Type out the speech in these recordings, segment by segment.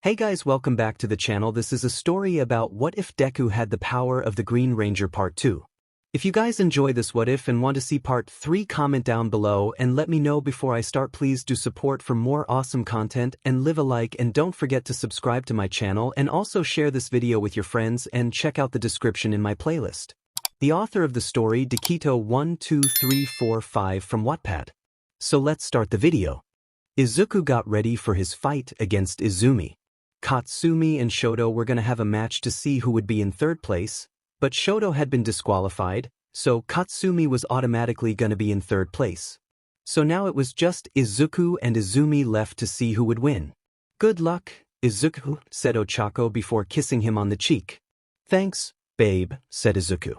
Hey guys, welcome back to the channel. This is a story about what if Deku had the power of the Green Ranger Part 2. If you guys enjoy this what if and want to see Part 3, comment down below and let me know before I start. Please do support for more awesome content and leave a like, and don't forget to subscribe to my channel and also share this video with your friends and check out the description in my playlist. The author of the story, 𝗕𝗂𝗁23455 from Wattpad. So let's start the video. Izuku got ready for his fight against Izumi. Katsumi and Shoto were gonna have a match to see who would be in third place, but Shoto had been disqualified, so Katsumi was automatically gonna be in third place. So now it was just Izuku and Izumi left to see who would win. "Good luck, Izuku," said Oaco before kissing him on the cheek. "Thanks, babe," said Izuku.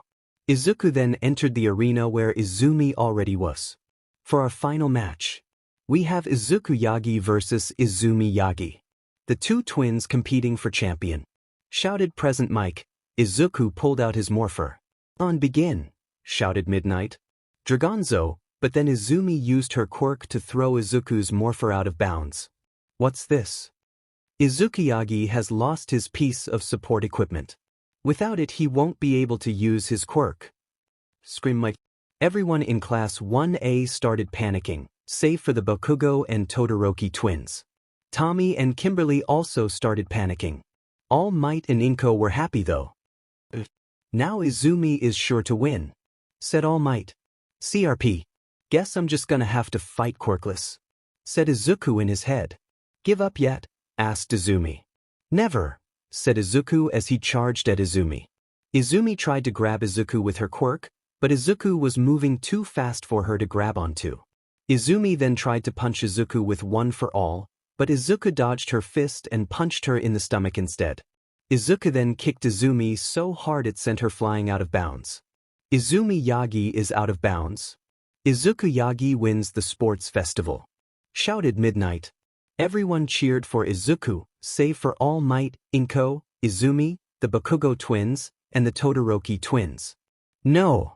Izuku then entered the arena where Izumi already was. For our final match, we have Izuku-Yagi versus Izumi Yagi. The two twins competing for champion. Shouted Present Mike. Izuku pulled out his morpher. "On begin," shouted Midnight. Dragonzo, but then Izumi used her quirk to throw Izuku's morpher out of bounds. What's this? Izuku-Yagi has lost his piece of support equipment. Without it he won't be able to use his quirk. Scream Mike. Everyone in Class 1A started panicking, save for the Bakugo and Todoroki twins. Tommy and Kimberly also started panicking. All Might and Inko were happy though. "Now Izumi is sure to win," said All Might. "CRP. Guess I'm just gonna have to fight quirkless," said Izuku in his head. "Give up yet?" asked Izumi. "Never," said Izuku as he charged at Izumi. Izumi tried to grab Izuku with her quirk, but Izuku was moving too fast for her to grab onto. Izumi then tried to punch Izuku with One for All, but Izuku dodged her fist and punched her in the stomach instead. Izuku then kicked Izumi so hard it sent her flying out of bounds. Izumi Yagi is out of bounds. Izuku Yagi wins the sports festival. Shouted Midnight. Everyone cheered for Izuku, save for All Might, Inko, Izumi, the Bakugo twins, and the Todoroki twins. "No!"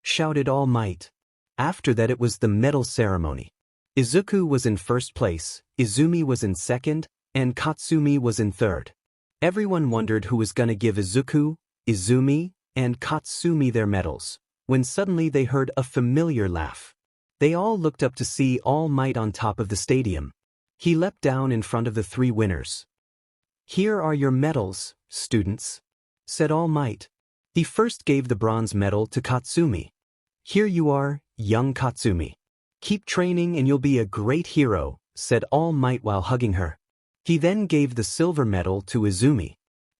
shouted All Might. After that it was the medal ceremony. Izuku was in first place, Izumi was in second, and Katsumi was in third. Everyone wondered who was gonna give Izuku, Izumi, and Katsumi their medals, when suddenly they heard a familiar laugh. They all looked up to see All Might on top of the stadium. He leapt down in front of the three winners. "Here are your medals, students," said All Might. He first gave the bronze medal to Katsumi. "Here you are, young Katsumi. Keep training and you'll be a great hero," said All Might while hugging her. He then gave the silver medal to Izumi.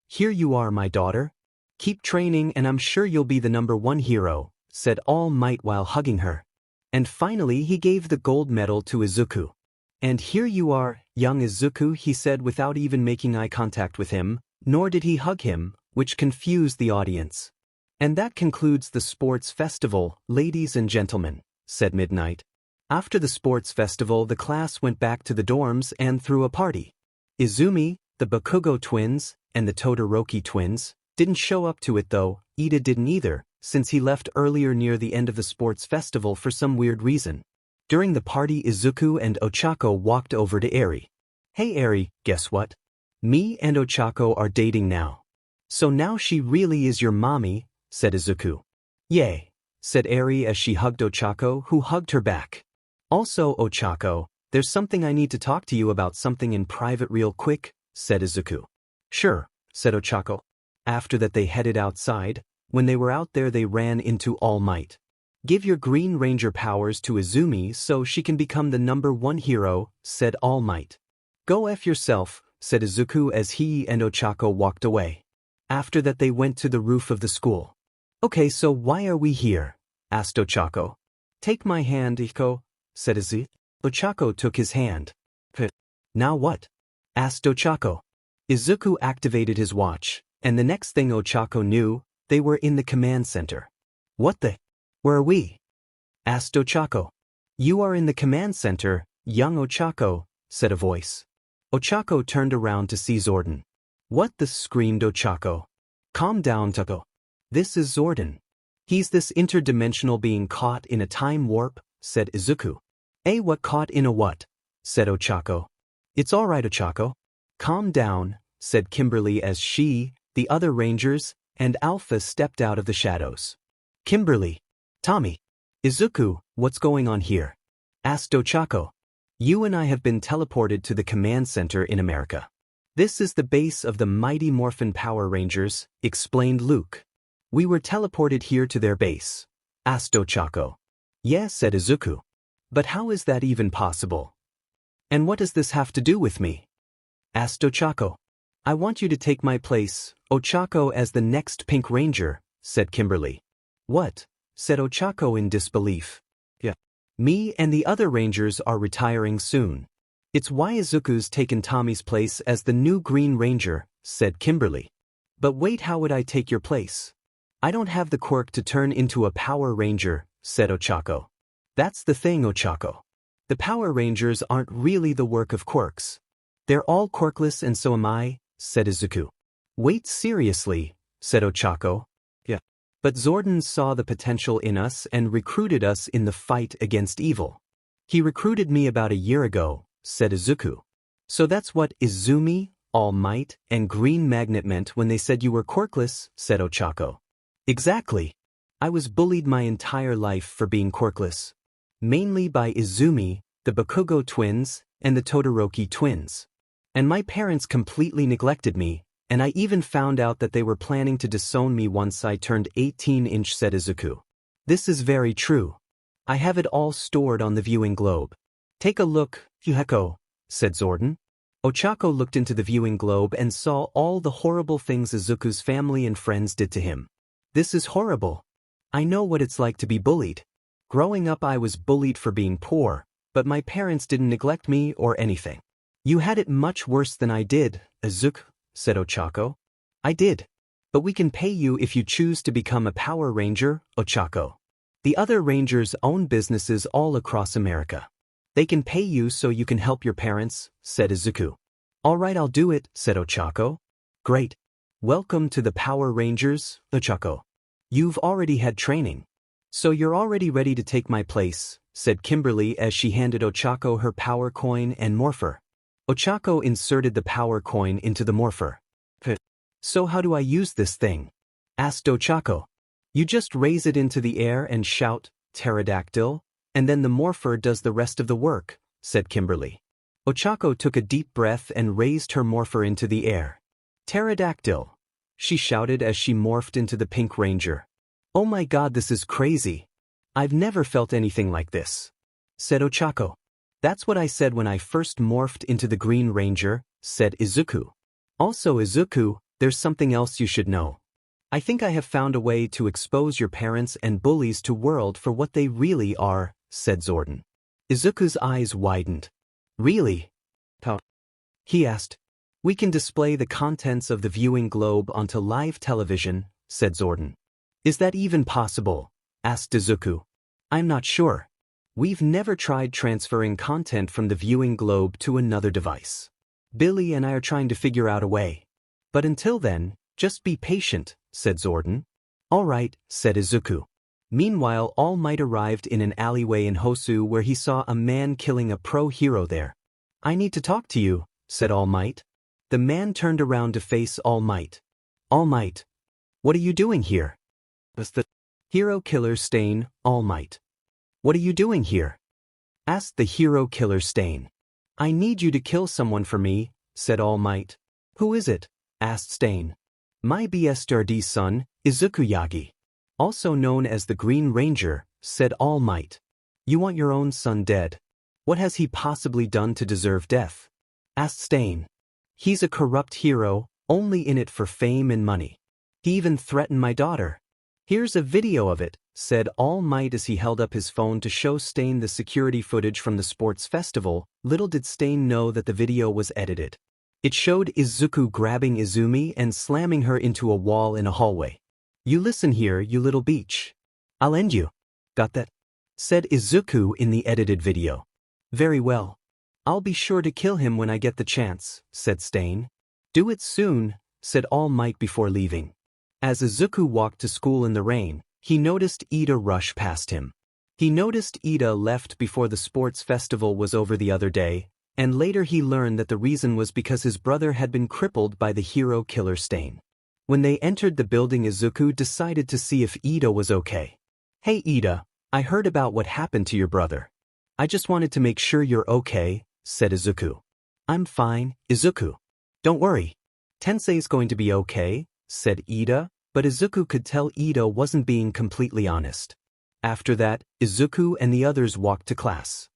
"Here you are, my daughter. Keep training and I'm sure you'll be the #1 hero," said All Might while hugging her. And finally he gave the gold medal to Izuku. "And here you are, young Izuku," he said without even making eye contact with him, nor did he hug him, which confused the audience. "And that concludes the sports festival, ladies and gentlemen," said Midnight. After the sports festival the class went back to the dorms and threw a party. Izumi, the Bakugo twins, and the Todoroki twins didn't show up to it though. Ida didn't either, since he left earlier near the end of the sports festival for some weird reason. During the party Izuku and Oaco walked over to Eri. "Hey Eri, guess what? Me and Oaco are dating now." "So now she really is your mommy," said Izuku. "Yay," said Eri as she hugged Oaco, who hugged her back. "Also Oaco, there's something I need to talk to you about, something in private real quick," said Izuku. "Sure," said Oaco. After that they headed outside. When they were out there they ran into All Might. "Give your Green Ranger powers to Izumi so she can become the #1 hero," said All Might. "Go F yourself," said Izuku as he and Oaco walked away. After that they went to the roof of the school. "Okay, so why are we here?" asked Oaco. "Take my hand, Iko," said Izuku. Oaco took his hand. "Now what?" asked Oaco. Izuku activated his watch, and the next thing Oaco knew, they were in the command center. "What the? Where are we?" asked Oaco. "You are in the command center, young Oaco," said a voice. Oaco turned around to see Zordon. "What the?" screamed Oaco. "Calm down, Tuko. This is Zordon. He's this interdimensional being caught in a time warp," said Izuku. "What caught in a what?" said Oaco. "It's all right, Oaco. Calm down, said Kimberly as she, the other rangers, and Alpha stepped out of the shadows. Kimberly. Tommy. Izuku, what's going on here? Asked 𝗓𝗧𝗂. You and I have been teleported to the command center in America. This is the base of the Mighty Morphin Power Rangers, explained Luke. We were teleported here to their base. Asked 𝗓𝗧𝗂. Yes, said Izuku. But how is that even possible? And what does this have to do with me? Asked 𝗓𝗧𝗂. I want you to take my place, 𝗓𝗧𝗂, as the next Pink Ranger, said Kimberly. What? Said 𝗓𝗧𝗂 in disbelief. Yeah. Me and the other Rangers are retiring soon. It's why Izuku's taken Tommy's place as the new Green Ranger, said Kimberly. But wait, how would I take your place? I don't have the quirk to turn into a Power Ranger, said 𝗓𝗧𝗂. That's the thing, 𝗓𝗧𝗂. The Power Rangers aren't really the work of quirks. They're all quirkless, and so am I, said Izuku. Wait, seriously, said 𝗓𝗧𝗂. Yeah. But Zordon saw the potential in us and recruited us in the fight against evil. He recruited me about a year ago, said Izuku. So that's what Izumi, All Might, and Green Magnet meant when they said you were quirkless, said 𝗓𝗧𝗂. Exactly. I was bullied my entire life for being quirkless. Mainly by Izumi, the Bakugo twins, and the Todoroki twins. And my parents completely neglected me, and I even found out that they were planning to disown me once I turned 18, said Izuku. This is very true. I have it all stored on the viewing globe. Take a look, 𝗕𝗁𝗁𝗄, said Zordon. 𝗓𝗧𝗂 looked into the viewing globe and saw all the horrible things Izuku's family and friends did to him. This is horrible. I know what it's like to be bullied. Growing up I was bullied for being poor, but my parents didn't neglect me or anything. You had it much worse than I did, Izuku, said 𝗓𝗧𝗂. I did. But we can pay you if you choose to become a Power Ranger, 𝗓𝗧𝗂. The other Rangers own businesses all across America. They can pay you so you can help your parents, said Izuku. All right, I'll do it, said 𝗓𝗧𝗂. Great. Welcome to the Power Rangers, 𝗓𝗧𝗂. You've already had training. So you're already ready to take my place, said Kimberly as she handed 𝗓𝗧𝗂 her power coin and morpher. 𝗓𝗧𝗂 inserted the power coin into the morpher. So how do I use this thing? Asked 𝗓𝗧𝗂. You just raise it into the air and shout, 𝗕𝗏𝗏𝗃𝗫, and then the morpher does the rest of the work, said Kimberly. 𝗓𝗧𝗂 took a deep breath and raised her morpher into the air. 𝗕𝗏𝗏𝗃𝗫, she shouted as she morphed into the Pink Ranger. Oh my god, this is crazy. I've never felt anything like this, said 𝗓𝗧𝗂. That's what I said when I first morphed into the Green Ranger, said Izuku. Also Izuku, there's something else you should know. I think I have found a way to expose your parents and bullies to world for what they really are, said Zordon. Izuku's eyes widened. Really? How? He asked. We can display the contents of the viewing globe onto live television, said Zordon. Is that even possible? Asked Izuku. I'm not sure. We've never tried transferring content from the viewing globe to another device. Billy and I are trying to figure out a way. But until then, just be patient, said Zordon. All right, said Izuku. Meanwhile, All Might arrived in an alleyway in Hosu where he saw a man killing a pro hero there. I need to talk to you, said All Might. The man turned around to face All Might. All Might. What are you doing here? Was the hero killer Stain, All Might. What are you doing here? Asked the hero killer Stain. I need you to kill someone for me, said All Might. Who is it? Asked Stain. My bestie son, Izuku-Yagi. Also known as the Green Ranger, said All Might. You want your own son dead? What has he possibly done to deserve death? Asked Stain. He's a corrupt hero, only in it for fame and money. He even threatened my daughter. Here's a video of it, said All Might as he held up his phone to show Stain the security footage from the sports festival. Little did Stain know that the video was edited. It showed Izuku grabbing Izumi and slamming her into a wall in a hallway. You listen here, you little beach. I'll end you. Got that? Said Izuku in the edited video. Very well. I'll be sure to kill him when I get the chance, said Stain. Do it soon, said All Might before leaving. As Izuku walked to school in the rain, he noticed 𝗃𝗏 rush past him. He noticed 𝗃𝗏 left before the sports festival was over the other day, And later he learned that the reason was because his brother had been crippled by the hero killer stain. When they entered the building, Izuku decided to see if Ida was okay. "Hey Ida, I heard about what happened to your brother. I just wanted to make sure you're okay," said Izuku. "I'm fine, Izuku. Don't worry. Tensei's going to be okay," said Ida, but Izuku could tell Ida wasn't being completely honest. After that, Izuku and the others walked to class.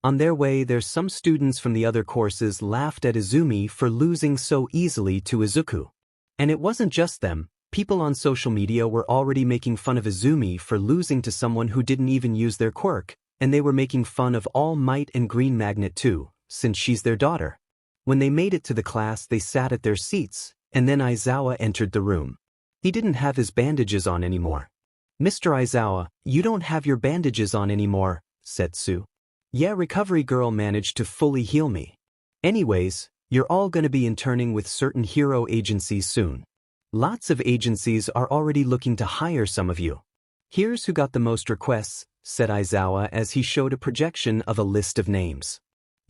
On their way there, some students from the other courses laughed at Izumi for losing so easily to Izuku. And it wasn't just them, people on social media were already making fun of Izumi for losing to someone who didn't even use their quirk, and they were making fun of All Might and Green Magnet too, since she's their daughter. When they made it to the class, they sat at their seats, and then Aizawa entered the room. He didn't have his bandages on anymore. "Mr. Aizawa, you don't have your bandages on anymore," said Tsu. "Yeah, recovery girl managed to fully heal me. Anyways, you're all gonna be interning with certain hero agencies soon. Lots of agencies are already looking to hire some of you. Here's who got the most requests," said Aizawa as he showed a projection of a list of names.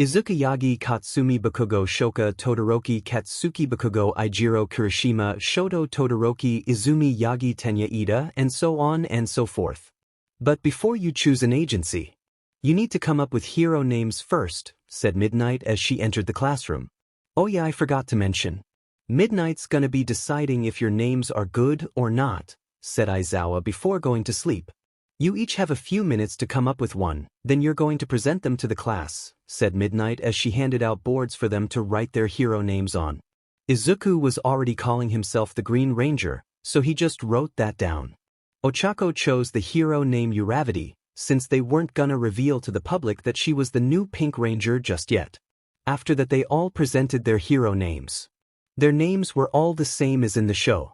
Izuku-yagi-the-green-ranger Shoka Todoroki-𝗵𝗃𝗁 Ijiro Kirishima Shoto Todoroki Izumi Yagi Tenya Ida, and so on and so forth. "But before you choose an agency, you need to come up with hero names first," said Midnight as she entered the classroom. "Oh yeah, I forgot to mention. Midnight's gonna be deciding if your names are good or not," said Aizawa before going to sleep. "You each have a few minutes to come up with one, then you're going to present them to the class," said Midnight as she handed out boards for them to write their hero names on. Izuku was already calling himself the Green Ranger, so he just wrote that down. Ochako chose the hero name 𝗬𝗏𝗧𝗔𝗵𝗵, since they weren't gonna reveal to the public that she was the new Pink Ranger just yet. After that, they all presented their hero names. Their names were all the same as in the show.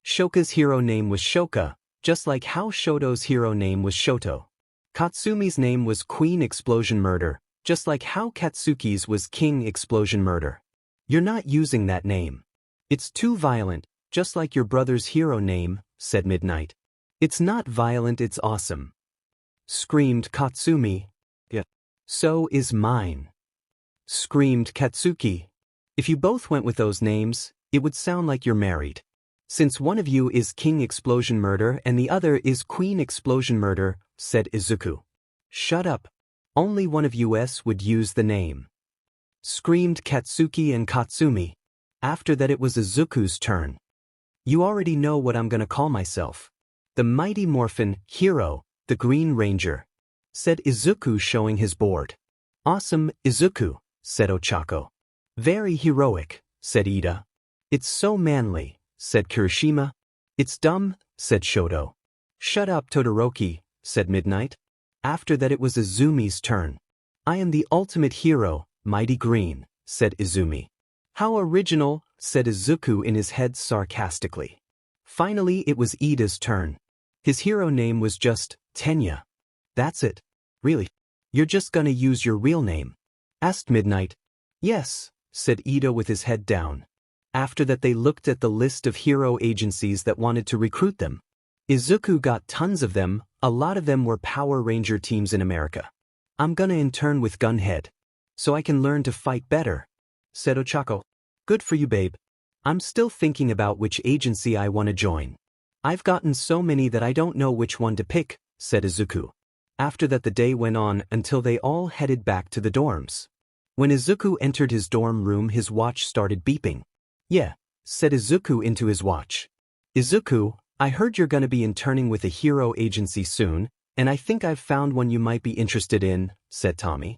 Shoka's hero name was Shoka, just like how Shoto's hero name was Shoto. Katsumi's name was Queen Explosion Murder, just like how Katsuki's was King Explosion Murder. "You're not using that name. It's too violent, just like your brother's hero name," said Midnight. "It's not violent, it's awesome," screamed Katsumi. "Yeah. So is mine," screamed Katsuki. "If you both went with those names, it would sound like you're married. Since one of you is King Explosion Murder and the other is Queen Explosion Murder," said Izuku. "Shut up. Only one of us would use the name," screamed Katsuki and Katsumi. After that, it was Izuku's turn. "You already know what I'm gonna call myself. The Mighty Morphin 𝗵𝗃 Ranger," said Izuku, showing his board. "Awesome, Izuku," said Ochako. "Very heroic," said Ida. "It's so manly," said Kirishima. "It's dumb," said Shoto. "Shut up, Todoroki," said Midnight. After that, it was Izumi's turn. "I am the ultimate hero, Mighty Green," said Izumi. "How original," said Izuku in his head sarcastically. Finally, it was Ida's turn. His hero name was just Tenya. "That's it? Really? You're just gonna use your real name?" asked Midnight. "Yes," said Ida with his head down. After that, they looked at the list of hero agencies that wanted to recruit them. Izuku got tons of them, a lot of them were Power Ranger teams in America. "I'm gonna intern with Gunhead, so I can learn to fight better," said Ochako. "Good for you, babe. I'm still thinking about which agency I want to join. I've gotten so many that I don't know which one to pick," said Izuku. After that, the day went on until they all headed back to the dorms. When Izuku entered his dorm room, his watch started beeping. "Yeah," said Izuku into his watch. "Izuku, I heard you're gonna be interning with a hero agency soon, and I think I've found one you might be interested in," said Tommy.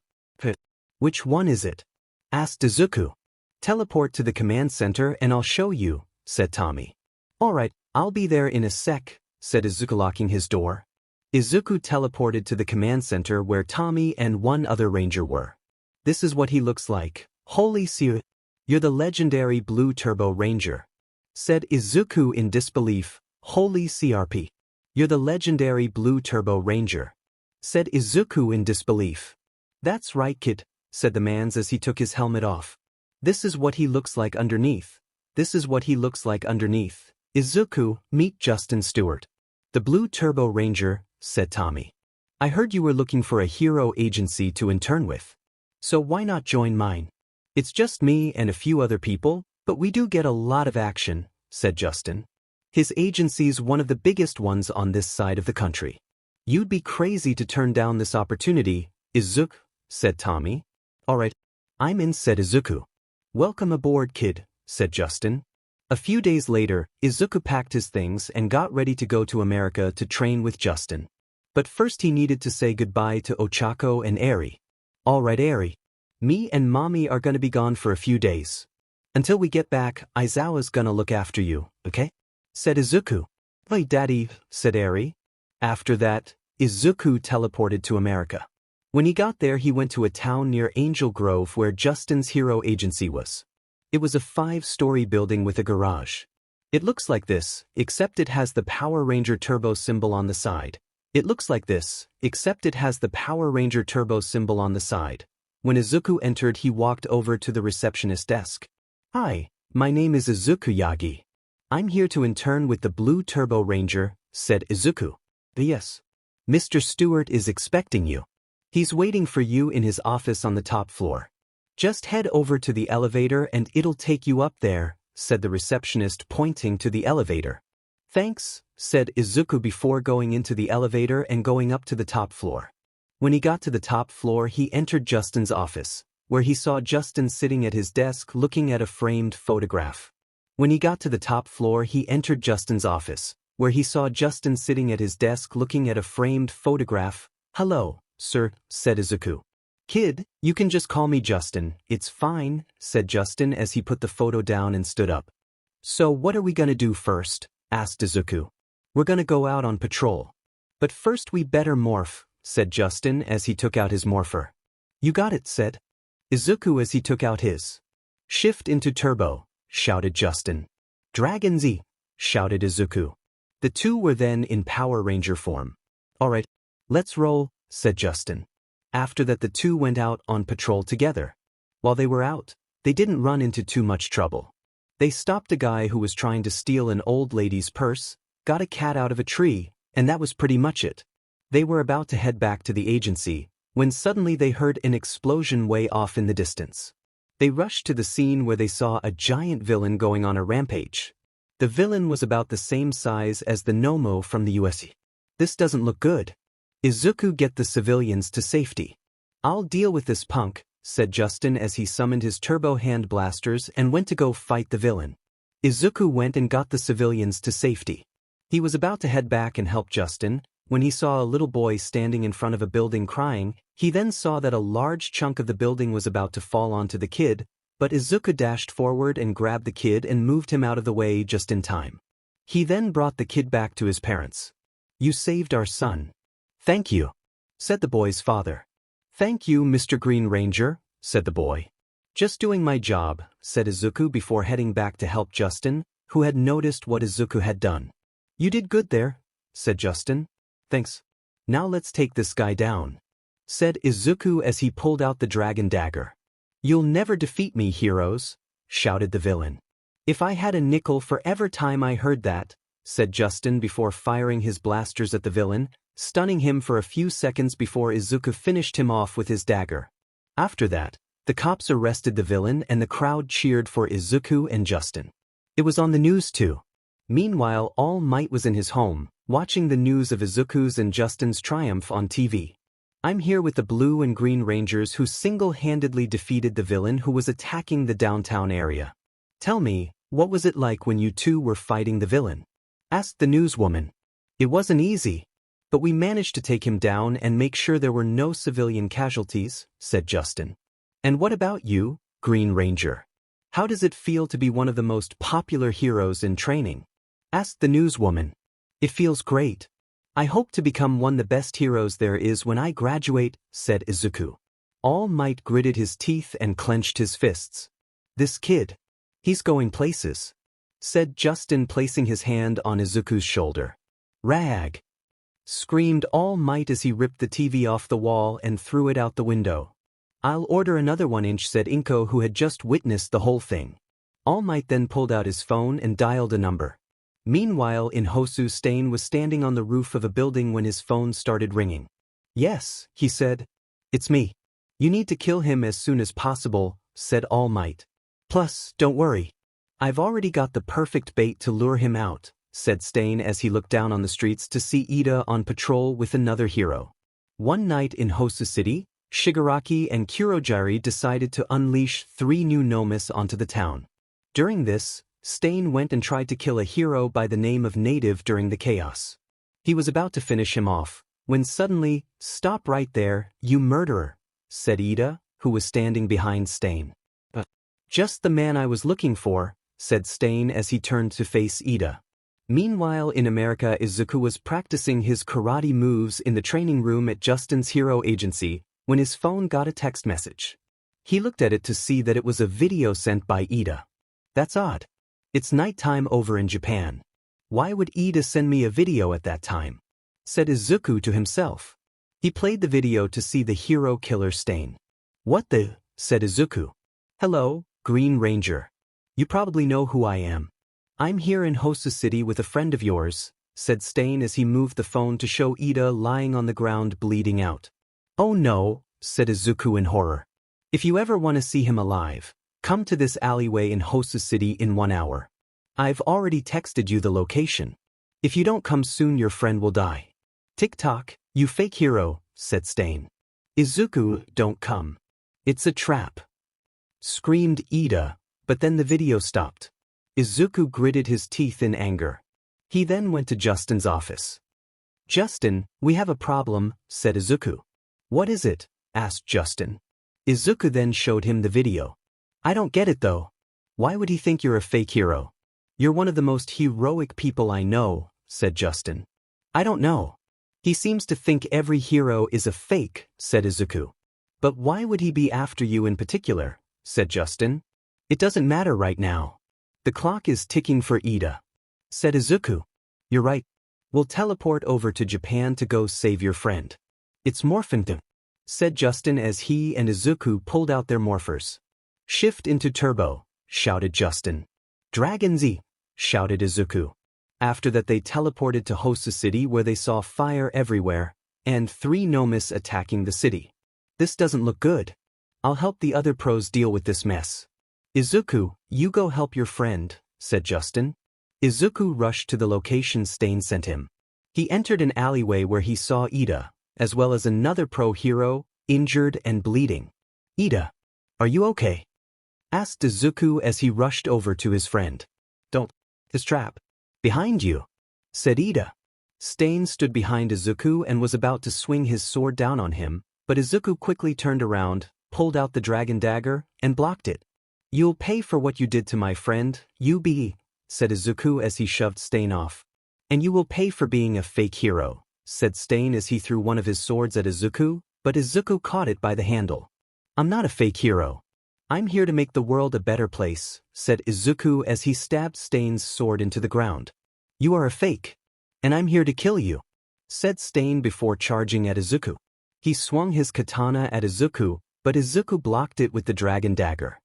"Which one is it?" asked Izuku. "Teleport to the command center and I'll show you," said Tommy. "Alright, I'll be there in a sec," said Izuku, locking his door. Izuku teleported to the command center where Tommy and one other ranger were. "This is what he looks like. Holy 𝗬𝗪. You're the legendary Blue Turbo Ranger," said Izuku in disbelief. "Holy 𝗬𝗪. You're the legendary Blue Turbo Ranger," said Izuku in disbelief. "That's right, kid," said the man as he took his helmet off. "This is what he looks like underneath. This is what he looks like underneath. Izuku, meet Justin Stewart, the Blue Turbo Ranger," said Tommy. "I heard you were looking for a hero agency to intern with." So why not join mine? It's just me and a few other people, but we do get a lot of action, said Justin. His agency's one of the biggest ones on this side of the country. You'd be crazy to turn down this opportunity, Izuku, said Tommy. Alright, I'm in, said Izuku. Welcome aboard, kid, said Justin. A few days later, Izuku packed his things and got ready to go to America to train with Justin. But first he needed to say goodbye to Oaco and Eri. Alright, Eri. Me and Mommy are gonna be gone for a few days. Until we get back, Aizawa's gonna look after you, okay? Said Izuku. Hey, Daddy, said Eri. After that, Izuku teleported to America. When he got there, he went to a town near Angel Grove where Justin's hero agency was. It was a 5-story building with a garage. It looks like this, except it has the Power Ranger turbo symbol on the side. It looks like this, except it has the Power Ranger turbo symbol on the side. When Izuku entered, he walked over to the receptionist desk. Hi, my name is Izuku Yagi. I'm here to intern with the Blue Turbo Ranger, said Izuku. Yes. Mr. Stewart is expecting you. He's waiting for you in his office on the top floor. Just head over to the elevator and it'll take you up there, said the receptionist, pointing to the elevator. Thanks, said Izuku before going into the elevator and going up to the top floor. When he got to the top floor, he entered Justin's office, where he saw Justin sitting at his desk looking at a framed photograph. When he got to the top floor, he entered Justin's office, where he saw Justin sitting at his desk looking at a framed photograph. Hello, sir, said Izuku. Kid, you can just call me Justin, it's fine, said Justin as he put the photo down and stood up. So what are we gonna do first? Asked Izuku. We're gonna go out on patrol. But first we better morph, said Justin as he took out his morpher. You got it, said Izuku as he took out his. Shift into turbo, shouted Justin. Dragon Z, shouted Izuku. The two were then in Power Ranger form. Alright, let's roll, said Justin. After that, the two went out on patrol together. While they were out, they didn't run into too much trouble. They stopped a guy who was trying to steal an old lady's purse, got a cat out of a tree, and that was pretty much it. They were about to head back to the agency, when suddenly they heard an explosion way off in the distance. They rushed to the scene where they saw a giant villain going on a rampage. The villain was about the same size as the Nomo from the US. This doesn't look good. Izuku, get the civilians to safety. I'll deal with this punk, said Justin as he summoned his turbo hand blasters and went to go fight the villain. Izuku went and got the civilians to safety. He was about to head back and help Justin, when he saw a little boy standing in front of a building crying. He then saw that a large chunk of the building was about to fall onto the kid, but Izuku dashed forward and grabbed the kid and moved him out of the way just in time. He then brought the kid back to his parents. You saved our son. Thank you, said the boy's father. Thank you, Mr. Green Ranger, said the boy. Just doing my job, said Izuku before heading back to help Justin, who had noticed what Izuku had done. You did good there, said Justin. Thanks. Now let's take this guy down, said Izuku as he pulled out the dragon dagger. You'll never defeat me, heroes, shouted the villain. If I had a nickel for every time I heard that, said Justin before firing his blasters at the villain, stunning him for a few seconds before Izuku finished him off with his dagger. After that, the cops arrested the villain and the crowd cheered for Izuku and Justin. It was on the news too. Meanwhile, All Might was in his home, watching the news of Izuku's and Justin's triumph on TV. I'm here with the Blue and Green Rangers who single-handedly defeated the villain who was attacking the downtown area. Tell me, what was it like when you two were fighting the villain? Asked the newswoman. It wasn't easy. But we managed to take him down and make sure there were no civilian casualties, said Justin. And what about you, Green Ranger? How does it feel to be one of the most popular heroes in training? Asked the newswoman. It feels great. I hope to become one of the best heroes there is when I graduate, said Izuku. All Might gritted his teeth and clenched his fists. This kid. He's going places, said Justin, placing his hand on Izuku's shoulder. Rag! Screamed All Might as he ripped the TV off the wall and threw it out the window. I'll order another 1-inch, said Inko, who had just witnessed the whole thing. All Might then pulled out his phone and dialed a number. Meanwhile, Inhosu Stain was standing on the roof of a building when his phone started ringing. Yes, he said. It's me. You need to kill him as soon as possible, said All Might. Plus, don't worry. I've already got the perfect bait to lure him out, said Stain as he looked down on the streets to see Ida on patrol with another hero. One night in 𝗬𝗧𝗏 City, Shigaraki and Kurogiri decided to unleash 3 new 𝗵𝗃 onto the town. During this, Stain went and tried to kill a hero by the name of Native during the chaos. He was about to finish him off, when suddenly, "Stop right there, you murderer," said Ida, who was standing behind Stain. Just the man I was looking for," said Stain as he turned to face Ida. Meanwhile in America, Izuku was practicing his karate moves in the training room at Justin's hero agency when his phone got a text message. He looked at it to see that it was a video sent by Ida. That's odd. It's nighttime over in Japan. Why would Ida send me a video at that time? Said Izuku to himself. He played the video to see the hero killer Stain. What the? Said Izuku. Hello, Green Ranger. You probably know who I am. I'm here in 𝗬𝗧 City with a friend of yours, said Stain as he moved the phone to show Ida lying on the ground bleeding out. Oh no, said Izuku in horror. If you ever want to see him alive, come to this alleyway in 𝗬𝗧 City in 1 hour. I've already texted you the location. If you don't come soon, your friend will die. Tick-tock, you fake hero, said Stain. Izuku, don't come. It's a trap, screamed Ida, but then the video stopped. Izuku gritted his teeth in anger. He then went to Justin's office. Justin, we have a problem, said Izuku. What is it? Asked Justin. Izuku then showed him the video. I don't get it though. Why would he think you're a fake hero? You're one of the most heroic people I know, said Justin. I don't know. He seems to think every hero is a fake, said Izuku. But why would he be after you in particular? Said Justin. It doesn't matter right now. The clock is ticking for Ida, said Izuku. You're right. We'll teleport over to Japan to go save your friend. It's 𝗵𝗃𝗲, said Justin as he and Izuku pulled out their morphers. Shift into turbo, shouted Justin. Dragon Z, shouted Izuku. After that they teleported to 𝗬𝗧 City where they saw fire everywhere, and 3 𝗵𝗃 attacking the city. This doesn't look good. I'll help the other pros deal with this mess. Izuku, you go help your friend, said Justin. Izuku rushed to the location Stain sent him. He entered an alleyway where he saw Ida, as well as another pro hero, injured and bleeding. Ida, are you okay? Asked Izuku as he rushed over to his friend. Don't. This trap. Behind you, said Ida. Stain stood behind Izuku and was about to swing his sword down on him, but Izuku quickly turned around, pulled out the dragon dagger, and blocked it. You'll pay for what you did to my friend, 𝗬𝗲𝗍, said Izuku as he shoved Stain off. And you will pay for being a fake hero, said Stain as he threw one of his swords at Izuku, but Izuku caught it by the handle. I'm not a fake hero. I'm here to make the world a better place, said Izuku as he stabbed Stain's sword into the ground. You are a fake. And I'm here to kill you, said Stain before charging at Izuku. He swung his katana at Izuku, but Izuku blocked it with the dragon dagger.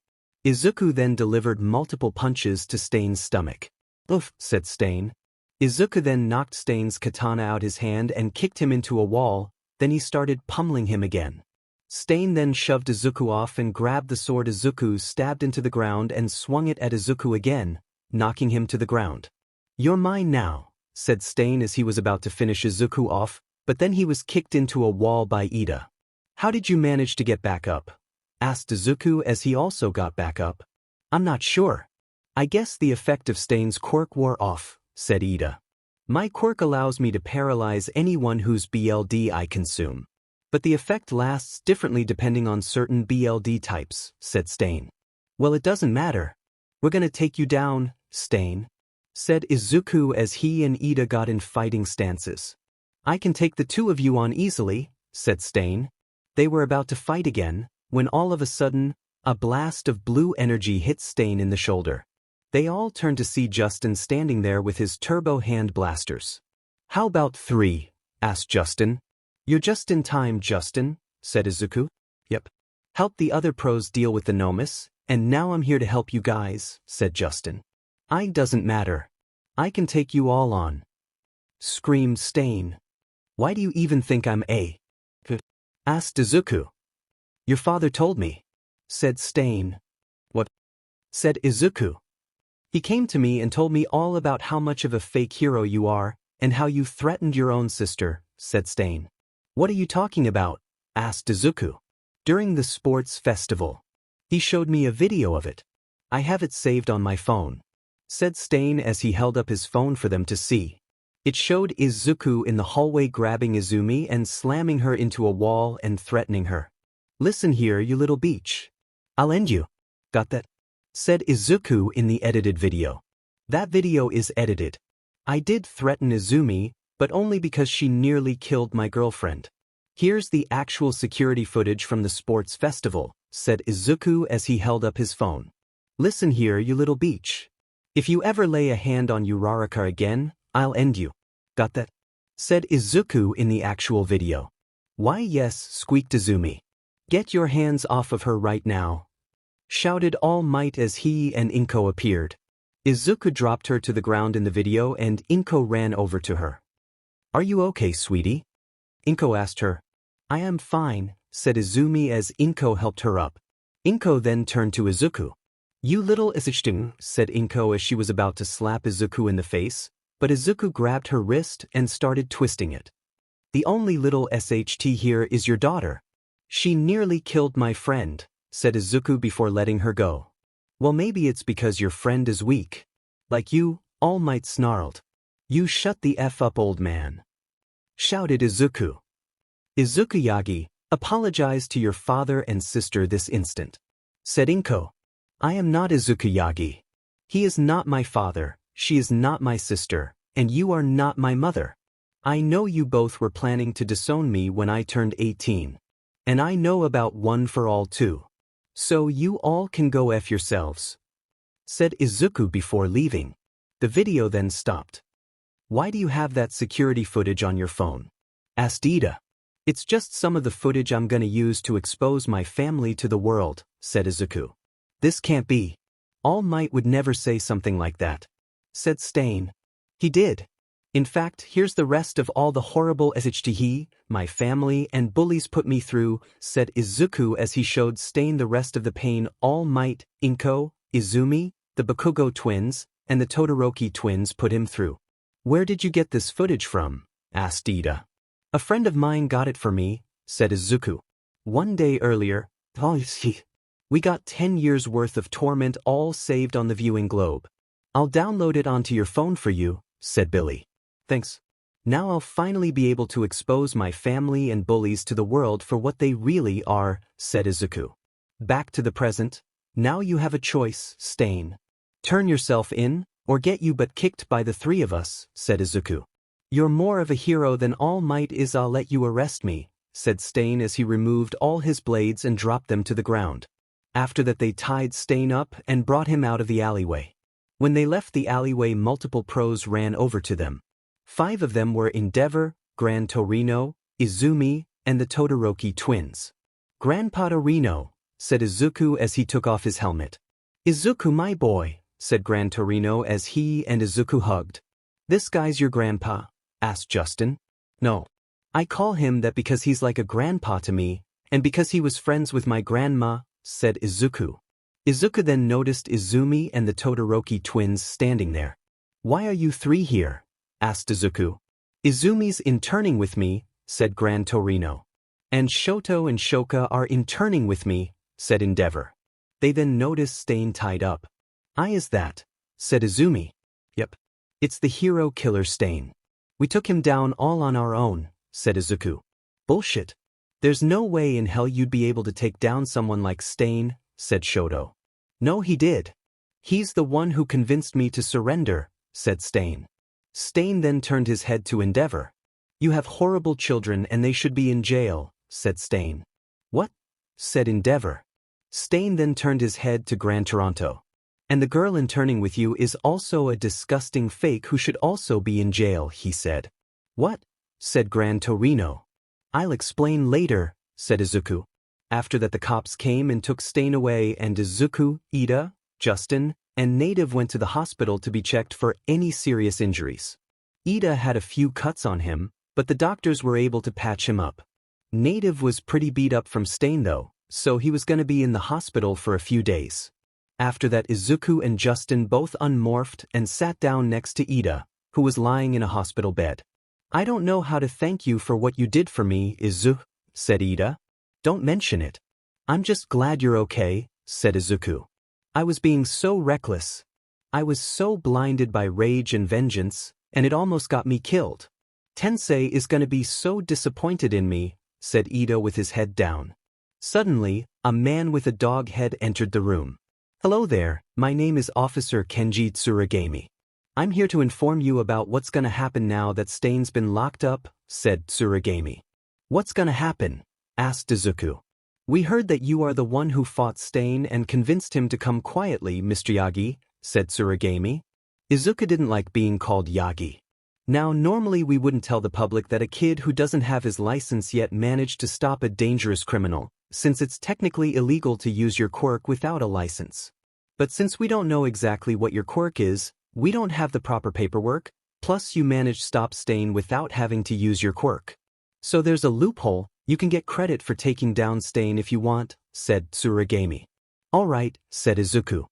Izuku then delivered multiple punches to Stain's stomach. Oof, said Stain. Izuku then knocked Stain's katana out his hand and kicked him into a wall, then he started pummeling him again. Stain then shoved Izuku off and grabbed the sword Izuku stabbed into the ground and swung it at Izuku again, knocking him to the ground. You're mine now, said Stain as he was about to finish Izuku off, but then he was kicked into a wall by Ida. How did you manage to get back up? Asked Izuku as he also got back up. I'm not sure. I guess the effect of Stain's quirk wore off, said Ida. My quirk allows me to paralyze anyone whose BLD I consume. But the effect lasts differently depending on certain BLD types, said Stain. Well, it doesn't matter. We're gonna take you down, Stain, said Izuku as he and Ida got in fighting stances. I can take the 2 of you on easily, said Stain. They were about to fight again, when all of a sudden, a blast of blue energy hit Stain in the shoulder. They all turned to see Justin standing there with his turbo hand blasters. How about 3? Asked Justin. You're just in time, Justin, said Izuku. Yep. Help the other pros deal with the 𝗵𝗃, and now I'm here to help you guys, said Justin. I doesn't matter. I can take you all on, screamed Stain. Why do you even think I'm a? Asked Izuku. Your father told me, said 𝗧𝗵𝗲. What? Said Izuku. He came to me and told me all about how much of a fake hero you are, and how you threatened your own sister, said 𝗧𝗵𝗲. What are you talking about? Asked Izuku. During the sports festival. He showed me a video of it. I have it saved on my phone, said 𝗧𝗵𝗲 as he held up his phone for them to see. It showed Izuku in the hallway grabbing Izumi and slamming her into a wall and threatening her. Listen here, you little beach. I'll end you. Got that? Said Izuku in the edited video. That video is edited. I did threaten Izumi, but only because she nearly killed my girlfriend. Here's the actual security footage from the sports festival, said Izuku as he held up his phone. Listen here, you little beach. If you ever lay a hand on 𝗬𝗎𝗏 again, I'll end you. Got that? Said Izuku in the actual video. Why yes, squeaked Izumi. Get your hands off of her right now. Shouted All Might as he and 𝗵𝗃 appeared. Izuku dropped her to the ground in the video and 𝗵𝗃 ran over to her. Are you okay, sweetie? 𝗵𝗃 asked her. I am fine, said Izumi as 𝗵𝗃 helped her up. 𝗵𝗃 then turned to Izuku. You little 𝗧𝗵𝗲, said 𝗵𝗃 as she was about to slap Izuku in the face, but Izuku grabbed her wrist and started twisting it. The only little 𝗧𝗃 here is your daughter. She nearly killed my friend, said Izuku before letting her go. Well, maybe it's because your friend is weak. Like you, All Might snarled. You shut the F up, old man. Shouted Izuku. Izuku-Yagi, apologize to your father and sister this instant. Said 𝗵𝗃. I am not Izuku-Yagi. He is not my father, she is not my sister, and you are not my mother. I know you both were planning to disown me when I turned 18. And I know about one for all too. So you all can go F yourselves. Said Izuku before leaving. The video then stopped. Why do you have that security footage on your phone? Asked Ida. It's just some of the footage I'm gonna use to expose my family to the world, said Izuku. This can't be. All Might would never say something like that. Said 𝗧𝗵𝗲. He did. In fact, here's the rest of all the horrible 𝗧𝗵𝗲 my family and bullies put me through, said Izuku as he showed 𝗧𝗵𝗲 the rest of the pain All Might, 𝗵𝗃, Izumi, the 𝗵𝗃𝗁 twins, and the 𝗬𝗏𝗁𝗏 twins put him through. Where did you get this footage from? Asked Ida. A friend of mine got it for me, said Izuku. One day earlier, we got 10 years worth of torment all saved on the viewing globe. I'll download it onto your phone for you, said Billy. Thanks. Now I'll finally be able to expose my family and bullies to the world for what they really are, said Izuku. Back to the present. Now you have a choice, 𝗧𝗵𝗲. Turn yourself in, or get you but kicked by the three of us, said Izuku. You're more of a hero than All Might is. I'll let you arrest me, said 𝗧𝗵𝗲 as he removed all his blades and dropped them to the ground. After that they tied 𝗧𝗵𝗲 up and brought him out of the alleyway. When they left the alleyway, multiple pros ran over to them. 5 of them were 𝗕𝗏𝗏, Grand Torino, Izumi, and the 𝗬𝗏𝗁𝗏 twins. Grandpa Torino, said Izuku as he took off his helmet. Izuku, my boy, said Grand Torino as he and Izuku hugged. This guy's your grandpa? Asked Justin. No. I call him that because he's like a grandpa to me, and because he was friends with my grandma, said Izuku. Izuku then noticed Izumi and the 𝗬𝗏𝗁𝗏 twins standing there. Why are you 3 here? Asked Izuku. Izumi's interning with me, said Grand Torino. And Shoto and Shoka are interning with me, said 𝗕𝗏𝗏. They then noticed 𝗧𝗵𝗲 tied up. Is that? Said Izumi. Yep. It's the hero killer 𝗧𝗵𝗲. We took him down all on our own, said Izuku. Bullshit. There's no way in hell you'd be able to take down someone like 𝗧𝗵𝗲, said Shoto. No, he did. He's the one who convinced me to surrender, said 𝗧𝗵𝗲. 𝗧𝗵𝗲 then turned his head to 𝗕𝗏𝗏. You have horrible children and they should be in jail, said 𝗧𝗵𝗲. What? Said 𝗕𝗏𝗏. 𝗧𝗵𝗲 then turned his head to Grand Toronto. And the girl interning with you is also a disgusting fake who should also be in jail, he said. What? Said Grand Torino. I'll explain later, said Izuku. After that the cops came and took 𝗧𝗵𝗲 away and Izuku, Ida, Justin, and Native went to the hospital to be checked for any serious injuries. Ida had a few cuts on him, but the doctors were able to patch him up. Native was pretty beat up from 𝗧𝗵𝗲 though, so he was gonna be in the hospital for a few days. After that, Izuku and Justin both unmorphed and sat down next to Ida, who was lying in a hospital bed. "I don't know how to thank you for what you did for me, Izuku," said Ida. "Don't mention it. I'm just glad you're okay," said Izuku. "I was being so reckless. I was so blinded by rage and vengeance, and it almost got me killed. Tensei is gonna be so disappointed in me," said Ida with his head down. Suddenly, a man with a dog head entered the room. "Hello there, my name is Officer Kenji Tsuragami. I'm here to inform you about what's gonna happen now that Stain's been locked up," said Tsuragami. "What's gonna happen?" asked Izuku. "We heard that you are the one who fought Stain and convinced him to come quietly, Mr. Yagi," said Tsuragami. Izuku didn't like being called Yagi. Now, normally we wouldn't tell the public that a kid who doesn't have his license yet managed to stop a dangerous criminal, since it's technically illegal to use your quirk without a license. But since we don't know exactly what your quirk is, we don't have the proper paperwork, plus you managed to stop Stain without having to use your quirk. So there's a loophole, you can get credit for taking down Stain if you want, said Tsuragami. "Alright," said Izuku.